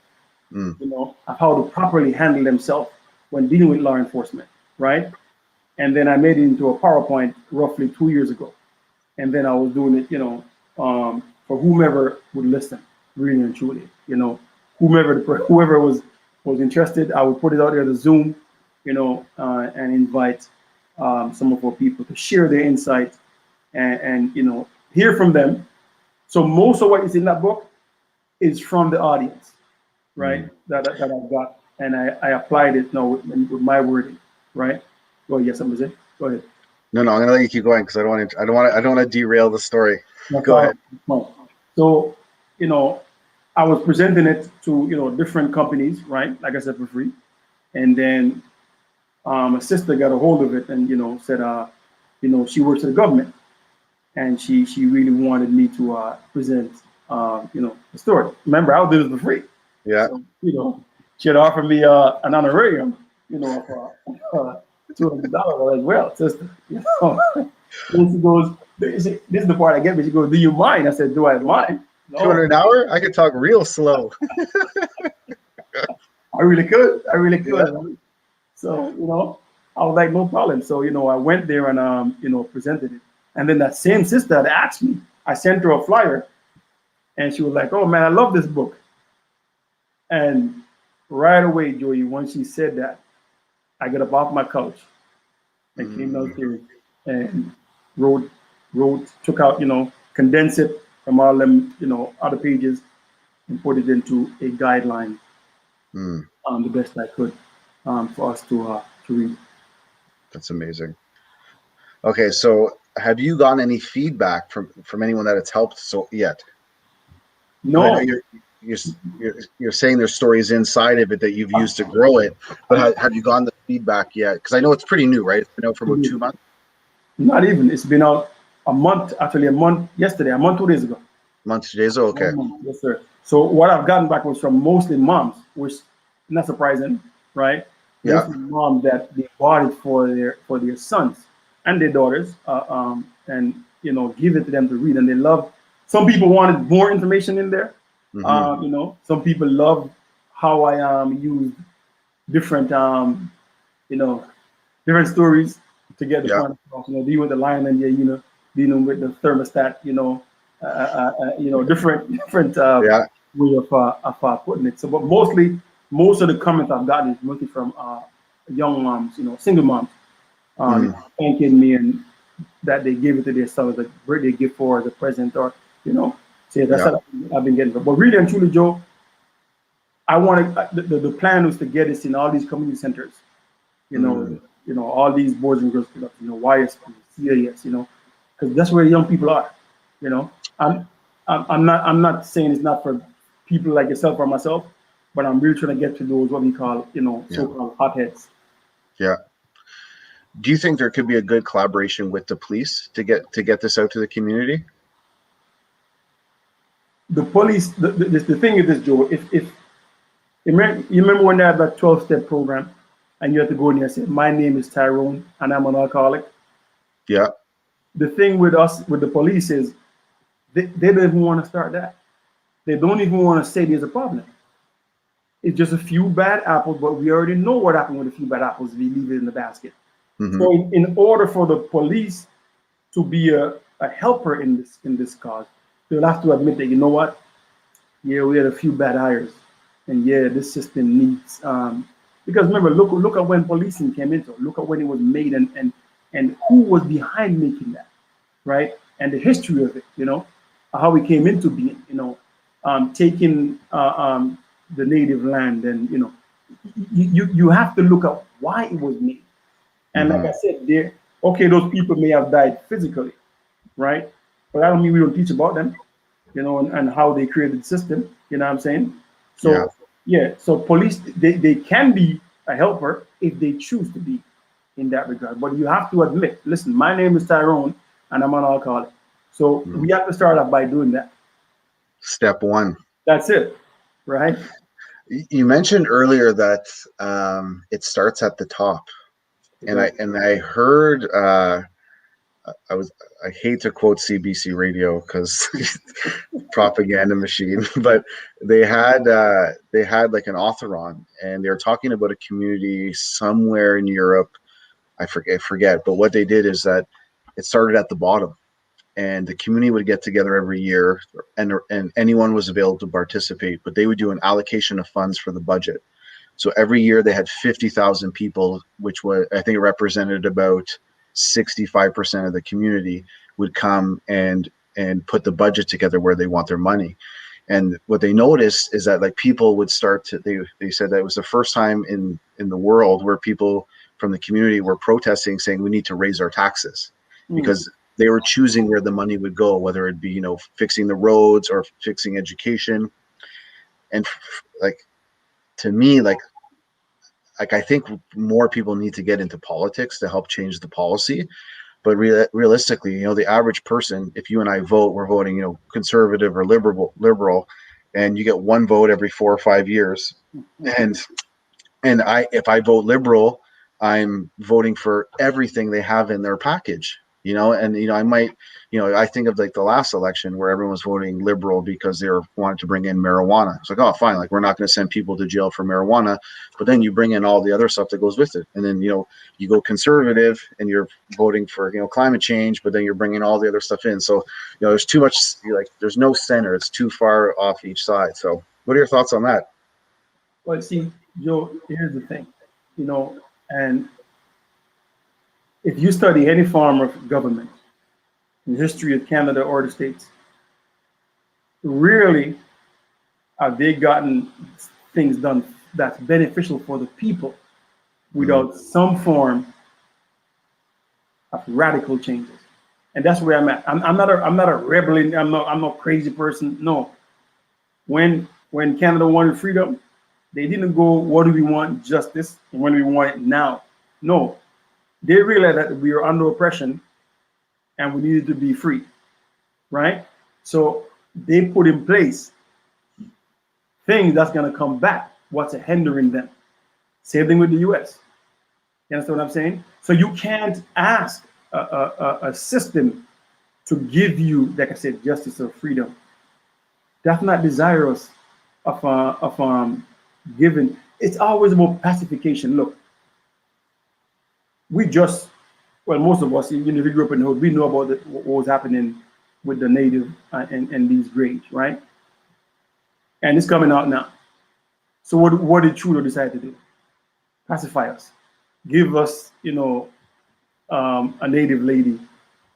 of how to properly handle themselves when dealing with law enforcement, right? And then I made it into a PowerPoint roughly 2 years ago. And then I was doing it, for whomever would listen, really and truly, whoever was interested, I would put it out there to Zoom, and invite some of our people to share their insights and hear from them. So most of what is in that book is from the audience, right? That I got, and I applied it now with my wording, right? Go yes, I'm saying. Go ahead.
No, I'm gonna let you keep going because I don't want to derail the story.
No
Go ahead.
No. So, I was presenting it to different companies, right? Like I said, for free, and then a sister got a hold of it and said, she works for the government, and she really wanted me to present, the story. Remember, I was doing this for free.
Yeah.
So, she had offered me an honorarium, of $200 as well, sister. And she goes, this is the part I get me. She goes, do you mind? I said, do I mind? No.
200 an hour? I could talk real slow.
I really could.
Yeah.
So, I was like, no problem. So, I went there and, presented it. And then that same sister had asked me, I sent her a flyer, and she was like, oh man, I love this book. And right away, Joey, when she said that, I got up off my couch and came downstairs and wrote, took out, condensed it from all them, other pages and put it into a guideline, the best I could, for us to read.
That's amazing. Okay, so have you gotten any feedback from anyone that it's helped yet?
No.
I know you're saying there's stories inside of it that you've used to grow it, but have you gotten the feedback yet? Because I know it's pretty new, right? It's been out for about 2 months.
Not even. It's been out a month. Actually, a month yesterday. A month, 2 days ago.
Month, 2 days. Okay.
Yes, sir. So what I've gotten back was from mostly moms, which not surprising, right?
Yeah.
Mostly moms that they bought it for their sons and their daughters, and give it to them to read, and they love. Some people wanted more information in there. Some people love how I used different you know, different stories to get the
Yeah.
point across. You know, dealing with the lion and the hyena, dealing with the thermostat. Different
Yeah.
way of putting it. So, but mostly, most of the comments I've gotten is mostly from young moms, single moms,
Mm,
thanking me and that they gave it to their son as a birthday gift for as a present, or say that's
yeah.
what I've been getting. But really and truly, Joe, I want to. The plan was to get us in all these community centers, you know,
Mm,
all these boys and girls clubs, YSP, CAS, because that's where young people are. You know, I'm, I'm not saying it's not for people like yourself or myself, but I'm really trying to get to those what we call,
yeah.
so-called hotheads.
Yeah. Do you think there could be a good collaboration with the police to get this out to the community?
The police, the thing is this, Joe. If you remember when they had that 12-step program, and you had to go in there and say, "My name is Tyrone, and I'm an alcoholic."
Yeah.
The thing with us, with the police, is they don't even want to start that. They don't even want to say there's a problem. It's just a few bad apples, but we already know what happened with a few bad apples if you leave it in the basket.
Hmm.
So in order for the police to be a helper in this cause, they'll have to admit that, you know what, yeah, we had a few bad hires, and yeah, this system needs because remember, look at when policing came into it. Look at when it was made, and who was behind making that, right? And the history of it, how we came into being, taking the native land, and you have to look at why it was made. And like
Hmm.
I said, there, okay, those people may have died physically, right? But I don't mean we don't teach about them, and how they created the system. You know what I'm saying?
Yeah.
So yeah, so police, they can be a helper if they choose to be in that regard. But you have to admit, listen, my name is Tyrone and I'm an alcoholic. So
Mm.
we have to start off by doing that.
Step one.
That's it, right?
You mentioned earlier that it starts at the top,
It
and
does.
I heard I was I hate to quote CBC Radio because propaganda machine, but they had like an author on, and they were talking about a community somewhere in Europe. I forget, but what they did is that it started at the bottom, and the community would get together every year, and anyone was available to participate, but they would do an allocation of funds for the budget. So every year they had 50,000 people, which was, I think, it represented about 65% of the community would come and put the budget together where they want their money. And what they noticed is that like people would start to, they said that it was the first time in the world where people from the community were protesting, saying we need to raise our taxes,
Mm.
because they were choosing where the money would go, whether it be, fixing the roads or fixing education. And like, to me, like I think more people need to get into politics to help change the policy. But realistically, the average person, if you and I vote, we're voting, conservative or liberal, and you get one vote every 4 or 5 years. And if I vote liberal, I'm voting for everything they have in their package. And I might, I think of like the last election where everyone was voting liberal because they were wanted to bring in marijuana. It's like, oh, fine, like we're not going to send people to jail for marijuana, but then you bring in all the other stuff that goes with it, and then you go conservative and you're voting for climate change, but then you're bringing all the other stuff in. So there's too much, like there's no center. It's too far off each side. So what are your thoughts on that?
But see, Joe, here's the thing, and if you study any form of government in the history of Canada or the States, rarely have they gotten things done that's beneficial for the people
Mm,
without some form of radical changes. And that's where I'm at. I'm not a rebel. I'm not crazy person. No. When Canada wanted freedom, they didn't go, what do we want? Justice. And when we want it now. No. They realized that we were under oppression and we needed to be free. Right? So they put in place things that's gonna come back. What's hindering them? Same thing with the US. You understand what I'm saying? So you can't ask a system to give you, like I said, justice or freedom. That's not desirous of giving. It's always about pacification. Look, we just, well, most of us, even if we grew up in the hood, we know about what was happening with the native and these graves, right? And it's coming out now. So what did Trudeau decide to do? Pacify us, give us, a native lady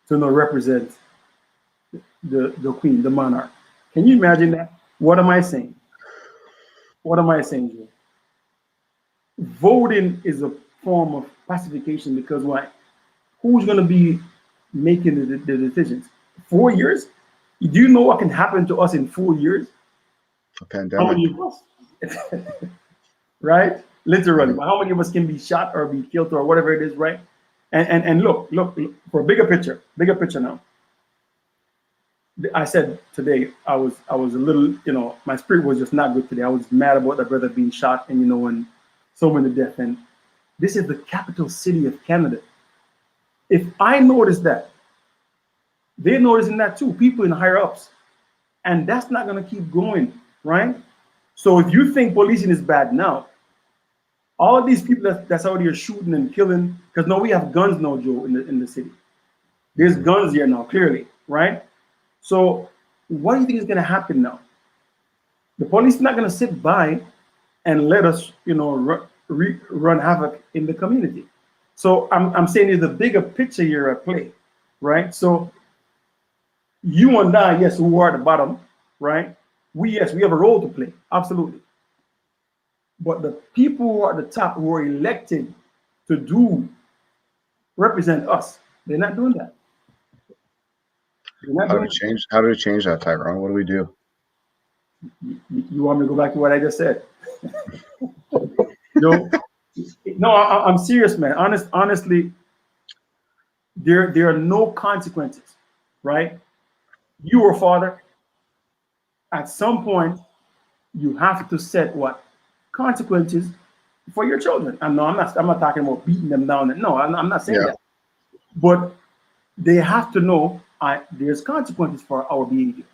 to represent the queen, the monarch. Can you imagine that? What am I saying? What am I saying here? Voting is a form of pacification because why? Who's going to be making the decisions? 4 years? Do you know what can happen to us in 4 years?
A
How
pandemic.
many of us? Right? Literally. But how many of us can be shot or be killed or whatever it is, right? And look, for a bigger picture now. I said today I was a little, my spirit was just not good today. I was mad about the brother being shot and so many deaths. And this is the capital city of Canada. If I notice that, they're noticing that too, people in higher ups. And that's not gonna keep going, right? So if you think policing is bad now, all of these people that's out here shooting and killing, because now we have guns now, Joe, in the city. There's guns here now, clearly, right? So what do you think is gonna happen now? The police is not gonna sit by and let us, run havoc in the community. So I'm saying there's a bigger picture here at play, right? So you and I, yes, who are at the bottom, right? We have a role to play, absolutely. But the people who are at the top who are elected to represent us, they're not doing that. They're not
How do
doing
we change? How do we change that, Tyrone? What do we do?
You want me to go back to what I just said? No, no, I'm serious, man. Honestly, there are no consequences, right? You are a father. At some point, you have to set what consequences for your children. And no, I'm not talking about beating them down. No, I'm not saying
Yeah.
that. But they have to know there's consequences for our behavior,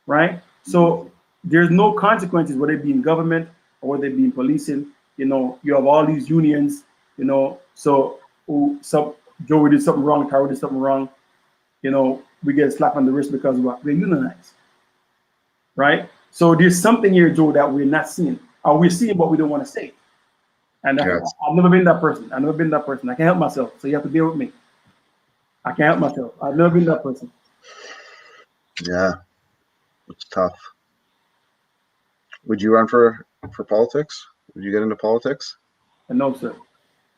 right? So there's no consequences whether it be in government or whether it be in policing. You have all these unions. So Joey did something wrong, Carol did something wrong. We get a slap on the wrist because what? We're unionized, right? So there's something here, Joe, that we're not seeing, or we're seeing but we don't want to say. And
Yes.
I've never been that person. I can't help myself. So you have to bear with me. I can't help myself. I've never been that person.
Yeah. It's tough. Would you run for politics? Would you get into politics?
And no, sir.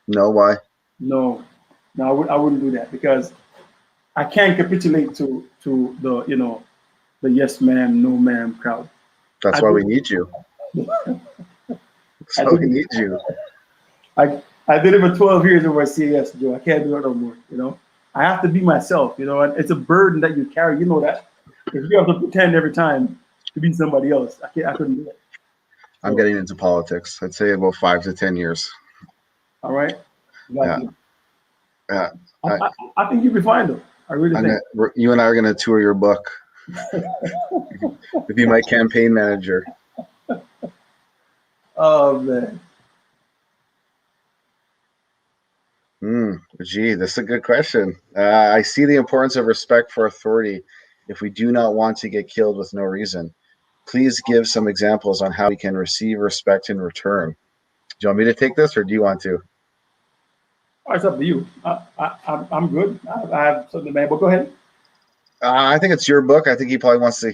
No. Why?
No, I wouldn't do that because I can't capitulate to the yes ma'am, no ma'am crowd.
That's
I
why we
did,
need you. That's
I
why we
did,
need you.
I did it for 12 years over at CAS, Joe. I can't do it no more. I have to be myself. And it's a burden that you carry. You know that if you have to pretend every time to be somebody else, I couldn't do it.
I'm getting into politics. I'd say about 5 to 10 years.
All right.
Yeah. Yeah.
I think you'll be fine though. I really think.
You and I are going to tour your book. To be my campaign manager.
Oh man.
Gee, this is a good question. I see the importance of respect for authority if we do not want to get killed with no reason. Please give some examples on how we can receive respect in return. Do you want me to take this or do you want to?
Oh, it's up to you. I'm good. I have something bad, but go ahead.
I think it's your book. I think he probably wants to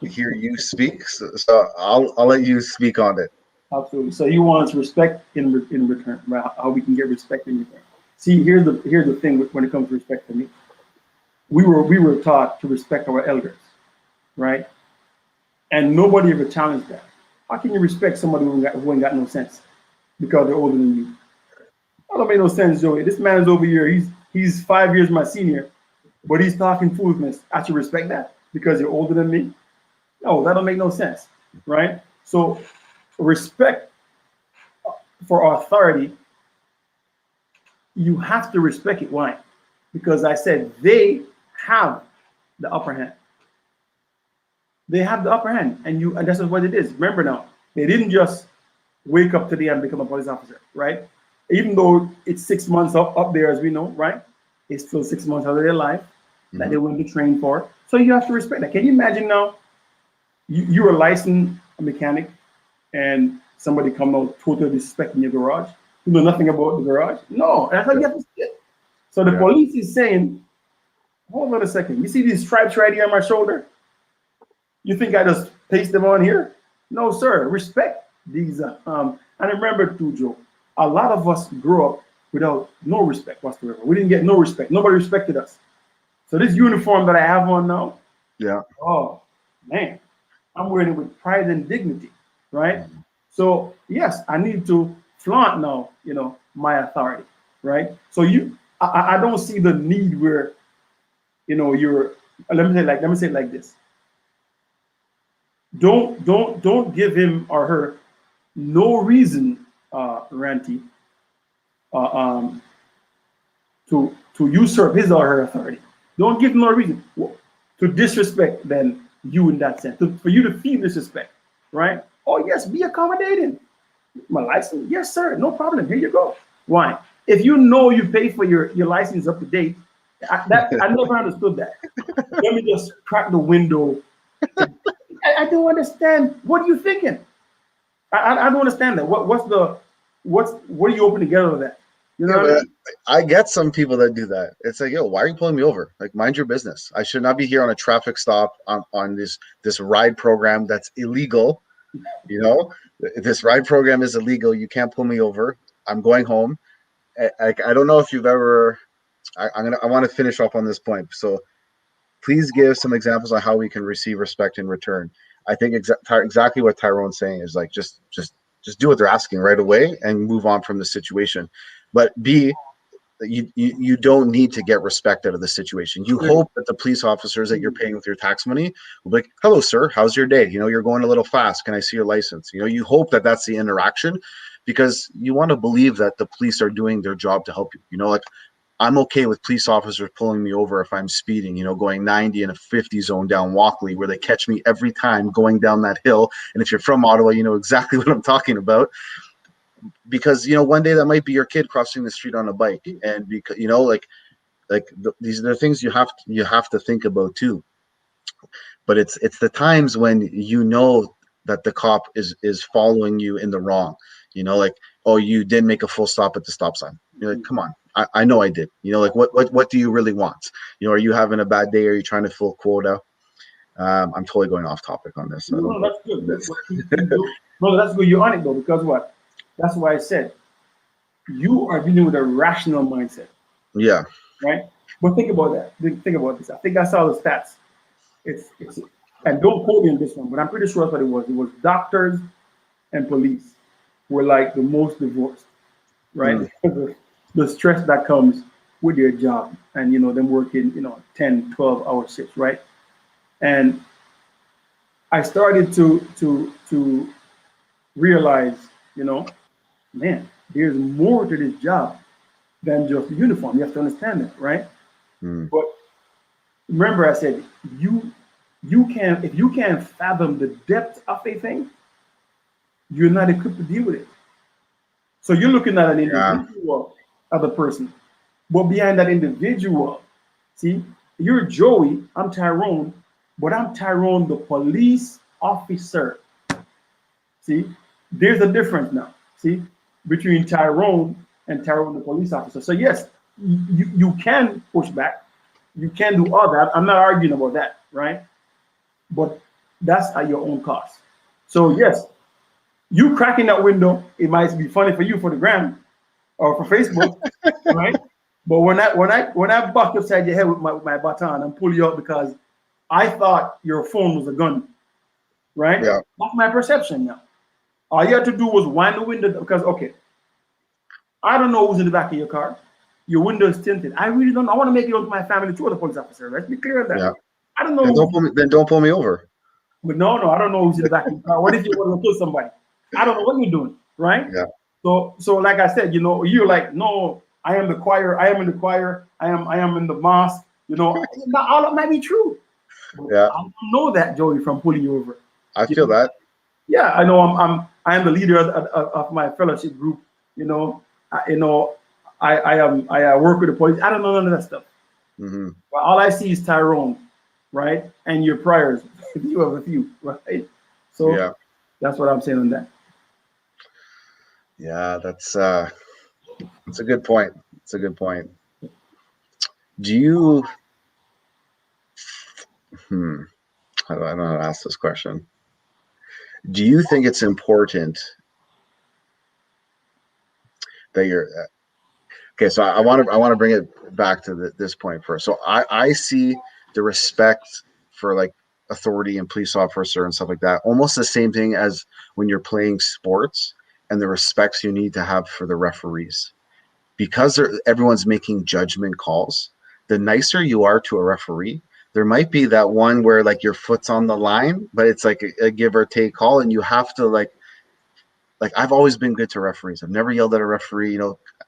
hear you speak. So I'll let you speak on it.
Absolutely. So you want respect in return, right? How we can get respect in return. See, here's the thing when it comes to respect to me. We were taught to respect our elders, right? And nobody ever challenged that. How can you respect somebody who ain't got no sense because they're older than you? That don't make no sense, Joey. This man is over here. He's 5 years my senior, but he's talking foolishness. I should respect that because you're older than me. No, that don't make no sense, right? So respect for authority, you have to respect it. Why? Because I said they have the upper hand. They have the upper hand, and that's what it is. Remember now, they didn't just wake up today and become a police officer, right? Even though it's 6 months up there, as we know, right? It's still 6 months out of their life that they went to train for. So you have to respect that. Can you imagine now? You're a licensed mechanic, and somebody come out totally disrespecting your garage. You know nothing about the garage. No, that's how you have to see it. So the police is saying, hold on a second. You see these stripes right here on my shoulder? You think I just paste them on here? No, sir. Respect these. And remember too, Joe, a lot of us grew up without no respect whatsoever. We didn't get no respect. Nobody respected us. So this uniform that I have on now, oh man, I'm wearing it with pride and dignity, right? So yes, I need to flaunt now, my authority, right? So I don't see the need where, you're. Let me say it like this. Don't give him or her no reason, Ranty, to usurp his or her authority. Don't give no reason to disrespect then you in that sense. For you to feel disrespect, right? Oh yes, be accommodating. My license, yes sir, no problem. Here you go. Why? If you know you pay for your license up to date, I never understood that. Let me just crack the window. I don't understand. What are you thinking? I don't understand that. What are you hoping to get out of that? You know what I mean?
I get some people that do that. It's like, yo, why are you pulling me over? Like, mind your business. I should not be here on a traffic stop on this ride program that's illegal. This ride program is illegal. You can't pull me over. I'm going home. I don't know if you've ever. I want to finish up on this point. So please give some examples on how we can receive respect in return. I think exactly what Tyrone's saying is like just do what they're asking right away and move on from the situation. But B, you don't need to get respect out of the situation. You hope that the police officers that you're paying with your tax money will be like, hello, sir, how's your day? You're going a little fast. Can I see your license? You hope that that's the interaction because you want to believe that the police are doing their job to help you. Like I'm okay with police officers pulling me over if I'm speeding, going 90 in a 50 zone down Walkley where they catch me every time going down that hill. And if you're from Ottawa, you know exactly what I'm talking about. Because one day that might be your kid crossing the street on a bike, and because these are things you have to think about too. But it's the times when that the cop is following you in the wrong. Like, oh, you didn't make a full stop at the stop sign. You're like, come on, I know I did. Like what do you really want? Are you having a bad day? Are you trying to fill quota? I'm totally going off topic on this.
No, that's good. No, that's good. You're on it though, because what? That's why I said you are dealing with a rational mindset.
Yeah.
Right? But think about that. Think about this. I think I saw the stats. It's and don't quote me on this one, but I'm pretty sure that's what it was. It was doctors and police were like the most divorced, right? Because of the stress that comes with their job and them working 10, 12-hour shifts, right? And I started to realize, man, there's more to this job than just the uniform. You have to understand that, right? But remember, I said if you can't fathom the depth of a thing, you're not equipped to deal with it. So you're looking at an individual other person, but behind that individual, see, you're Joey, I'm Tyrone, but I'm Tyrone, the police officer. See, there's a difference now. See, between Tyrone and Tyrone, the police officer. So yes, you can push back, you can do all that. I'm not arguing about that, right? But that's at your own cost. So yes, you cracking that window, it might be funny for you for the gram or for Facebook, right? But when I buck upside your head with my baton and pull you up because I thought your phone was a gun, right?
Yeah.
That's my perception now. All you had to do was wind the window because I don't know who's in the back of your car. Your window is tinted. I really don't know. I want to make it onto my family too, the police officer. Let's be clear on that.
Yeah.
I don't know.
Then don't pull me over.
But no, I don't know who's in the back of your car. What if you want to kill somebody? I don't know what you're doing, right?
Yeah.
So like I said, you're like, no, I am the choir. I am in the choir. I am in the mosque. Not all of it might be true.
Yeah.
I don't know that, Joey, from pulling you over.
I feel that.
Yeah, I know. I am the leader of my fellowship group. You know, I work with the police. I don't know none of that stuff.
Hmm.
But all I see is Tyrone, right, and your prayers. You have a few, right? So
Yeah.
that's what I'm saying on that.
Yeah, that's a good point. It's a good point. Do you hmm, I don't know how to ask this question. Do you think it's important that you're okay? So I want to bring it back to this point first. So I see the respect for like authority and police officer and stuff like that almost the same thing as when you're playing sports and the respects you need to have for the referees because everyone's making judgment calls. The nicer you are to a referee, there might be that one where like your foot's on the line, but it's like a give or take call, and you have to like I've always been good to referees. I've never yelled at a referee.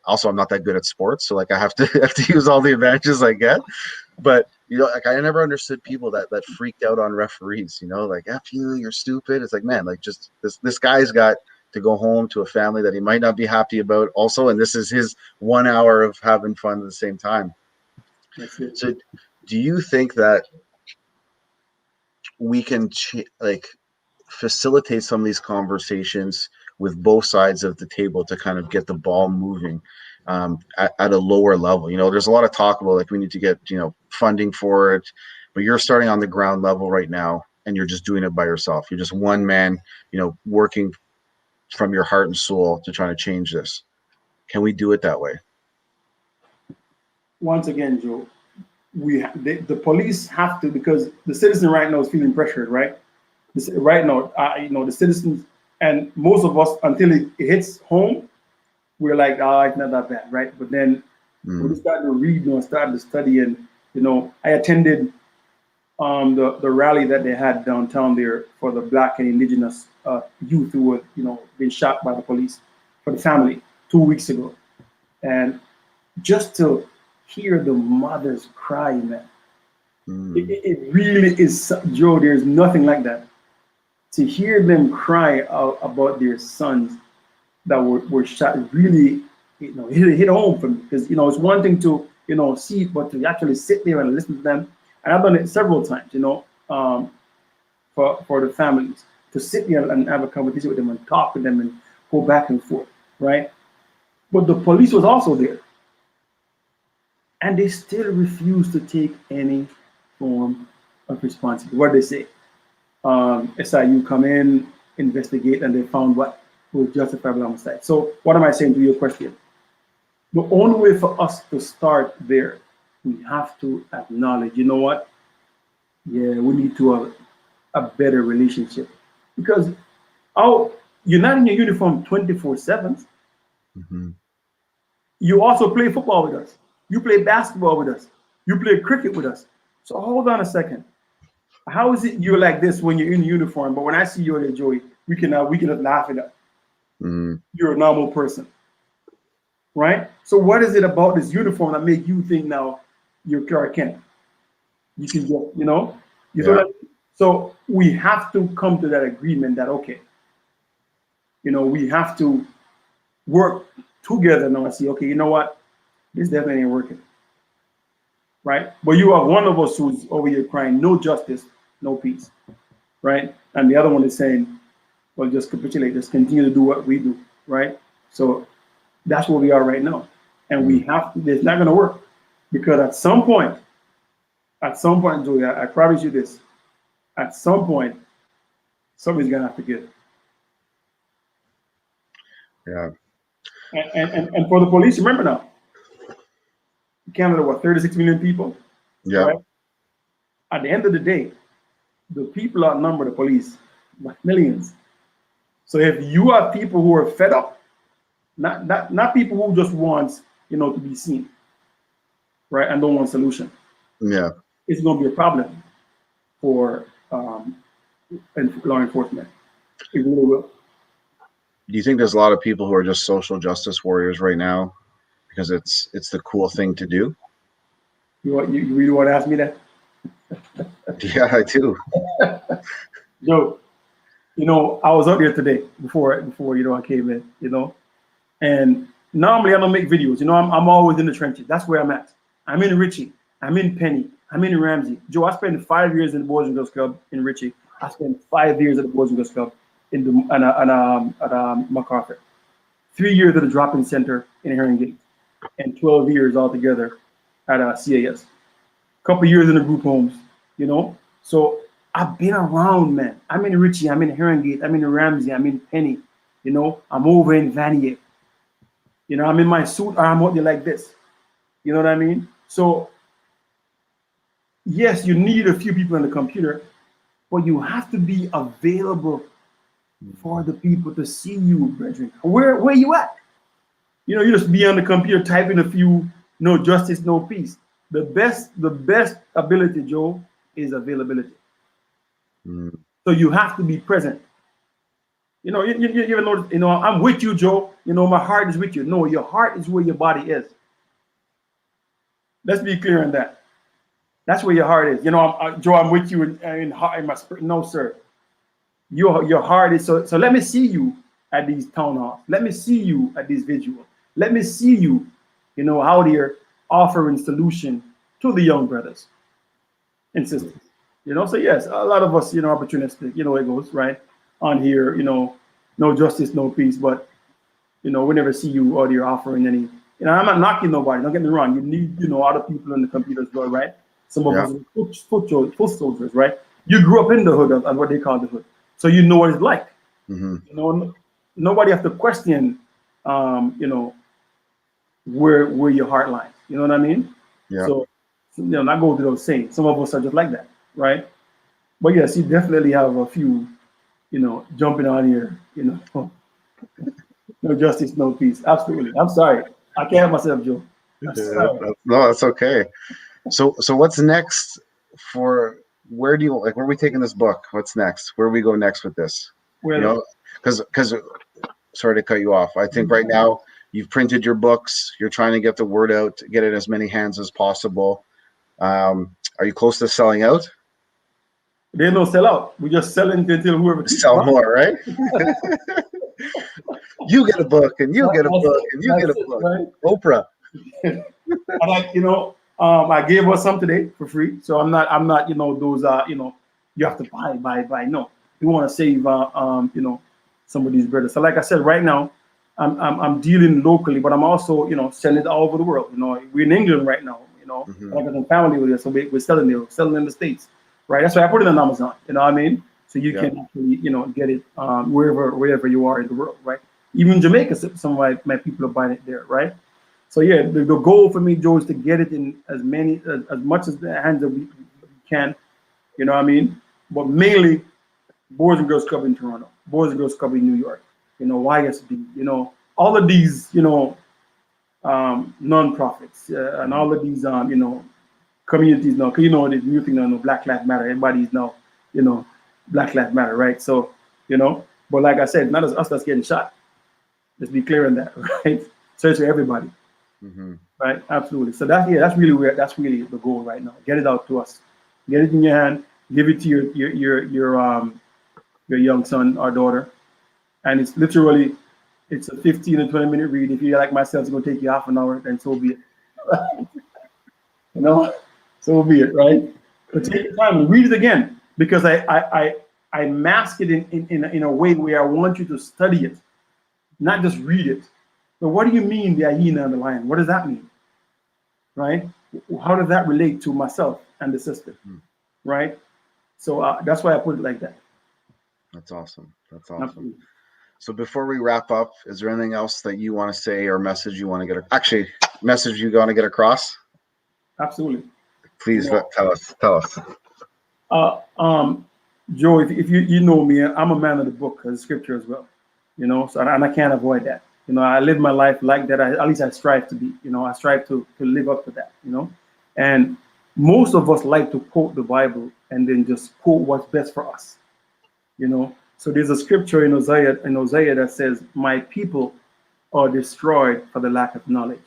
Also I'm not that good at sports, so like I have to have to use all the advantages I get. But like I never understood people that freaked out on referees. Like "F you, you're stupid." It's like, man, like just this guy's got to go home to a family that he might not be happy about also, and this is his 1 hour of having fun at the same time.
That's it.
So do you think that we can like facilitate some of these conversations with both sides of the table to kind of get the ball moving at a lower level? There's a lot of talk about like we need to get funding for it, but you're starting on the ground level right now, and you're just doing it by yourself. You're just one man, working from your heart and soul to try to change this. Can we do it that way?
Once again, Joe, the police have to, because the citizen right now is feeling pressured, right? Right now, the citizens and most of us, until it hits home, we're like, oh, it's not that bad, right? But then when we
Mm,
start to read, start to study, and I attended the rally that they had downtown there for the Black and Indigenous youth who were being shot by the police, for the family 2 weeks ago, and just to hear the mothers cry, man,
mm,
it really is, Joe. There's nothing like that. To hear them cry out about their sons that were shot really, hit home for me, because it's one thing to see, but to actually sit there and listen to them, and I've done it several times, for the families to sit there and have a conversation with them and talk with them and go back and forth, right? But the police was also there, and they still refuse to take any form of responsibility. What did they say? SIU come in, investigate, and they found what was justifiable homicide. So what am I saying to your question? The only way for us to start there, we have to acknowledge, you know what? Yeah, we need to have a better relationship, because oh, you're not in your uniform 24/7.
mm-hmm.
You also play football with us. You play basketball with us. You play cricket with us. So hold on a second. How is it you're like this when you're in uniform, but when I see you there, Joey, we can laugh it up.
Mm,
You're a normal person, right? So what is it about this uniform that make you think now you're Clark Kent? You can get, you know
yeah.
what I mean? So we have to come to that agreement that okay, we have to work together now and see, okay, you know what, this definitely ain't working, right? But you have one of us who's over here crying, no justice, no peace, right? And the other one is saying, well, just capitulate, just continue to do what we do, right? So that's where we are right now. And we
Mm,
have to, it's not going to work, because at some point, Joey, I promise you this, at some point, somebody's going to have to give.
yeah.
And for the police, remember now, Canada, what, 36 million people,
Yeah.
right? At the end of the day, the people outnumber the police by millions. So if you have people who are fed up, not people who just want, to be seen, right, and don't want solution,
Yeah.
it's going to be a problem for law enforcement. It really will.
Do you think there's a lot of people who are just social justice warriors right now because it's the cool thing to do?
You really want to ask me that,
Yeah, I do.
Joe? I was out there today before I came in, and normally I don't make videos. I'm always in the trenches. That's where I'm at. I'm in Richie. I'm in Penny. I'm in Ramsey. Joe, I spent 5 years in the Boys and Girls Club in Richie. I spent 5 years at the Boys and Girls Club at MacArthur. 3 years at the drop-in center in Herringate, and 12 years altogether at CAS. Couple years in the group homes, So I've been around, man. I'm in Richie, I'm in Herringate, I'm in Ramsey, I'm in Penny, I'm over in Vanier. I'm in my suit, or I'm out there like this. You know what I mean? So yes, you need a few people on the computer, but you have to be available for the people to see you, brethren. Where you at? You just be on the computer typing a few, no justice, no peace. The best ability, Joe, is availability.
Mm.
So you have to be present. You even know, I'm with you, Joe. My heart is with you. No, your heart is where your body is. Let's be clear on that. That's where your heart is. Joe, I'm with you in my spirit. No, sir. Your heart is so let me see you at these town halls. Let me see you at these visuals. Let me see you, out here offering solution to the young brothers and sisters. So yes, a lot of us, opportunistic, it goes, right? On here, no justice, no peace, but we never see you out here offering any. I'm not knocking nobody, don't get me wrong. You need, other people in the computer as well, right? Some of us are foot soldiers, right? You grew up in the hood of what they call the hood. So you know what it's like.
Mm-hmm.
Nobody have to question, where your heart lies. You know what I mean?
Yeah.
So, not go to those saying. Some of us are just like that, right? But yes, you definitely have a few, jumping on here, no justice, no peace. Absolutely. I'm sorry. I can't help myself, Joe. I'm sorry.
No, that's okay. So what's next for? Where are we taking this book? What's next? Where do we go next with this? Because sorry to cut you off. I think right now you've printed your books. You're trying to get the word out, get it in as many hands as possible. Are you close to selling out?
There's no sell out. We just selling until whoever
sell more, right? You get a book, and you get a book, and you get a book. Right? Oprah.
I gave us some today for free, so I'm not, those you have to buy. No, we want to save, some of these brothers. So like I said, right now, I'm dealing locally, but I'm also, selling it all over the world. We're in England right now. Like I have family with us, so we're selling in the States, right? That's why I put it on Amazon. You know what I mean? So you can actually, get it wherever you are in the world, right? Even Jamaica, some of my people are buying it there, right? So yeah, the goal for me, Joe, is to get it in as much as the hands that we can, you know what I mean? But mainly Boys and Girls Club in Toronto, Boys and Girls Club in New York, YSB, all of these, non-profits and all of these, communities now, because the new thing now, Black Lives Matter, everybody's now, Black Lives Matter, right? So, but like I said, not as us that's getting shot. Let's be clear on that, right? So it's for everybody. Right, absolutely. So that's really the goal right now. Get it out to us. Get it in your hand. Give it to your young son or daughter. And it's literally, it's a 15 or 20-minute read. If you're like myself, it's gonna take you half an hour, then so be it. So be it, right? But take your time and read it again, because I mask it in a way where I want you to study it, not just read it. But what do you mean the hyena and the lion? What does that mean? Right? How does that relate to myself and the sister? Right? So that's why I put it like that.
That's awesome. That's awesome. Absolutely. So before we wrap up, is there anything else that you want to say or message you want to get? Message you want to get across?
Absolutely.
Please tell us.
Joe, if you know me, I'm a man of the book, of the scripture as well. So and I can't avoid that. I live my life like that. At least I strive to be. I strive to live up to that. And most of us like to quote the Bible and then just quote what's best for us. So there's a scripture in Hosea that says, "My people are destroyed for the lack of knowledge,"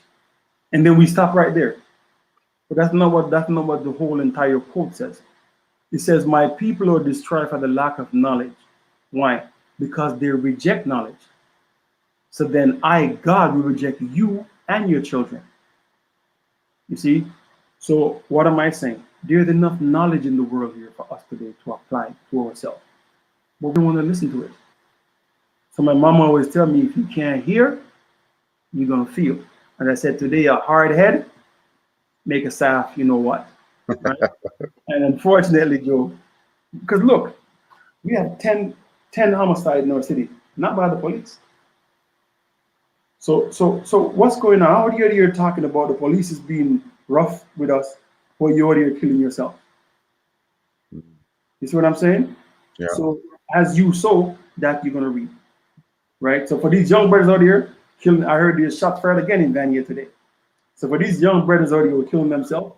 and then we stop right there. But that's not what the whole entire quote says. It says, "My people are destroyed for the lack of knowledge." Why? Because they reject knowledge. So then I, God, will reject you and your children. You see? So what am I saying? There's enough knowledge in the world here for us today to apply to ourselves. But we don't want to listen to it. So my mom always tell me, if you can't hear, you're gonna feel. As I said today, a hard head make a soft, you know what, right? And unfortunately, Joe, because look, we have 10 homicides in our city, not by the police. So what's going on? Out here, you're talking about the police is being rough with us, but you're out here killing yourself. You see what I'm saying?
Yeah.
So as you sow, that you're gonna reap, right? So for these young brothers out here, killing, I heard there's shots fired again in Vanier today. So for these young brothers out here who are killing themselves,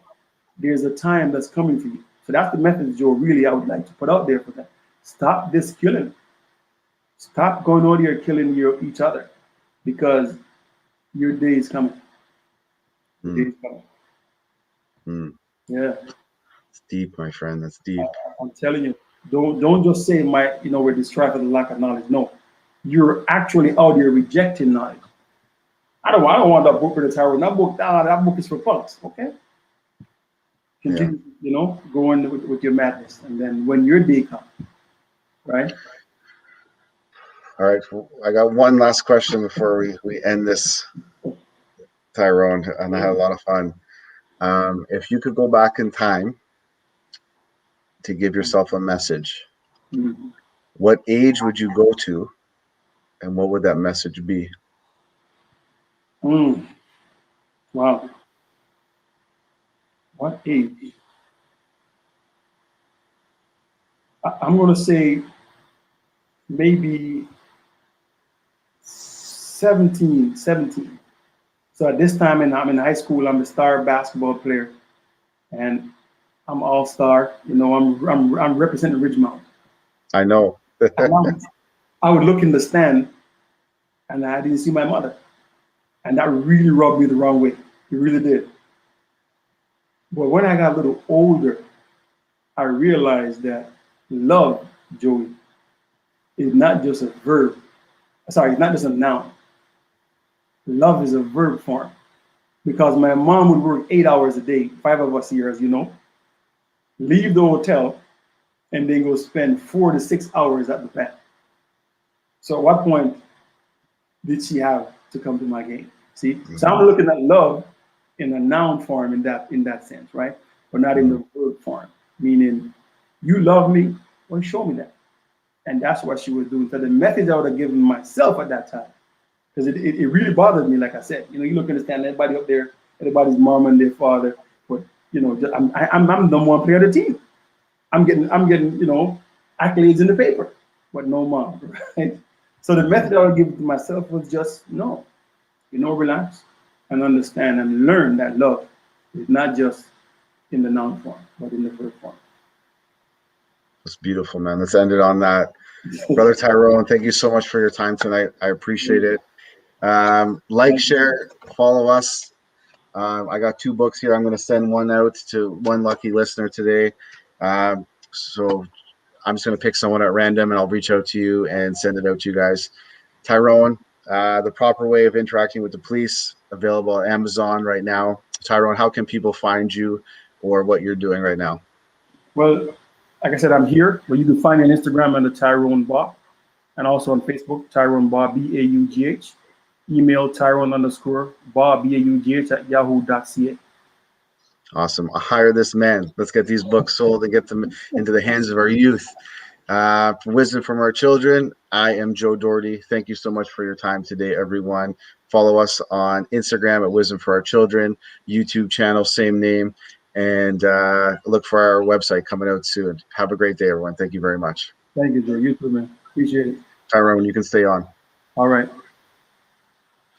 there's a time that's coming for you. So that's the message, Joe, really I would like to put out there for them. Stop this killing. Stop going out here killing each other, because your day is coming. Your day is coming. Yeah.
It's deep, my friend. That's deep.
I'm telling you, don't just say we're distracted for the lack of knowledge. No, you're actually out here rejecting knowledge. I don't want that book for the tower. That book is for punks. Okay. Continue, going with your madness, and then when your day comes, right?
All right. I got one last question before we end this, Tyrone, and I had a lot of fun. If you could go back in time to give yourself a message, what age would you go to, and what would that message be?
Wow. What age? I'm going to say maybe 17. So at this time, I'm in high school. I'm a star basketball player, and I'm all star. I'm representing Ridgemont.
I know.
I would look in the stand, and I didn't see my mother, and that really rubbed me the wrong way. It really did. But when I got a little older, I realized that love, Joey, is not just a verb. Sorry, it's not just a noun. Love is a verb form. Because my mom would work 8 hours a day, 5 of us here, as you know, leave the hotel, and then go spend 4 to 6 hours at the plant. So at what point did she have to come to my game? See? So I'm looking at love in a noun form in that sense, right? But not in the verb form. Meaning, you love me, well, show me that. And that's what she was doing. So the message I would have given myself at that time, because it really bothered me, like I said. You look and understand everybody up there, everybody's mom and their father, but I'm the number one player of the team. I'm getting accolades in the paper, but no mom, right? So the method I would give to myself was just no, relax and understand and learn that love is not just in the noun form, but in the verb form.
That's beautiful, man. Let's end it on that. Brother Tyrone, thank you so much for your time tonight. I appreciate it. Like, share, follow us. I got 2 books here. I'm going to send one out to one lucky listener today. So I'm just going to pick someone at random, and I'll reach out to you and send it out to you guys. Tyrone, The Proper Way of Interacting with the Police, available on Amazon right now. Tyrone, how can people find you or what you're doing right now?
Well, like I said, I'm here, but you can find me on Instagram under Tyrone Baugh, and also on Facebook, Tyrone Baugh, Baugh. Email Tyrone_Baugh, Baugh at yahoo.ca.
Awesome. I'll hire this man. Let's get these books sold and get them into the hands of our youth. For Wisdom from Our Children, I am Joe Doherty. Thank you so much for your time today, everyone. Follow us on Instagram at Wisdom for Our Children, YouTube channel, same name, and look for our website coming out soon. Have a great day, everyone. Thank you very much.
Thank you, Joe. You too, man. Appreciate it.
Tyrone, you can stay on.
All right.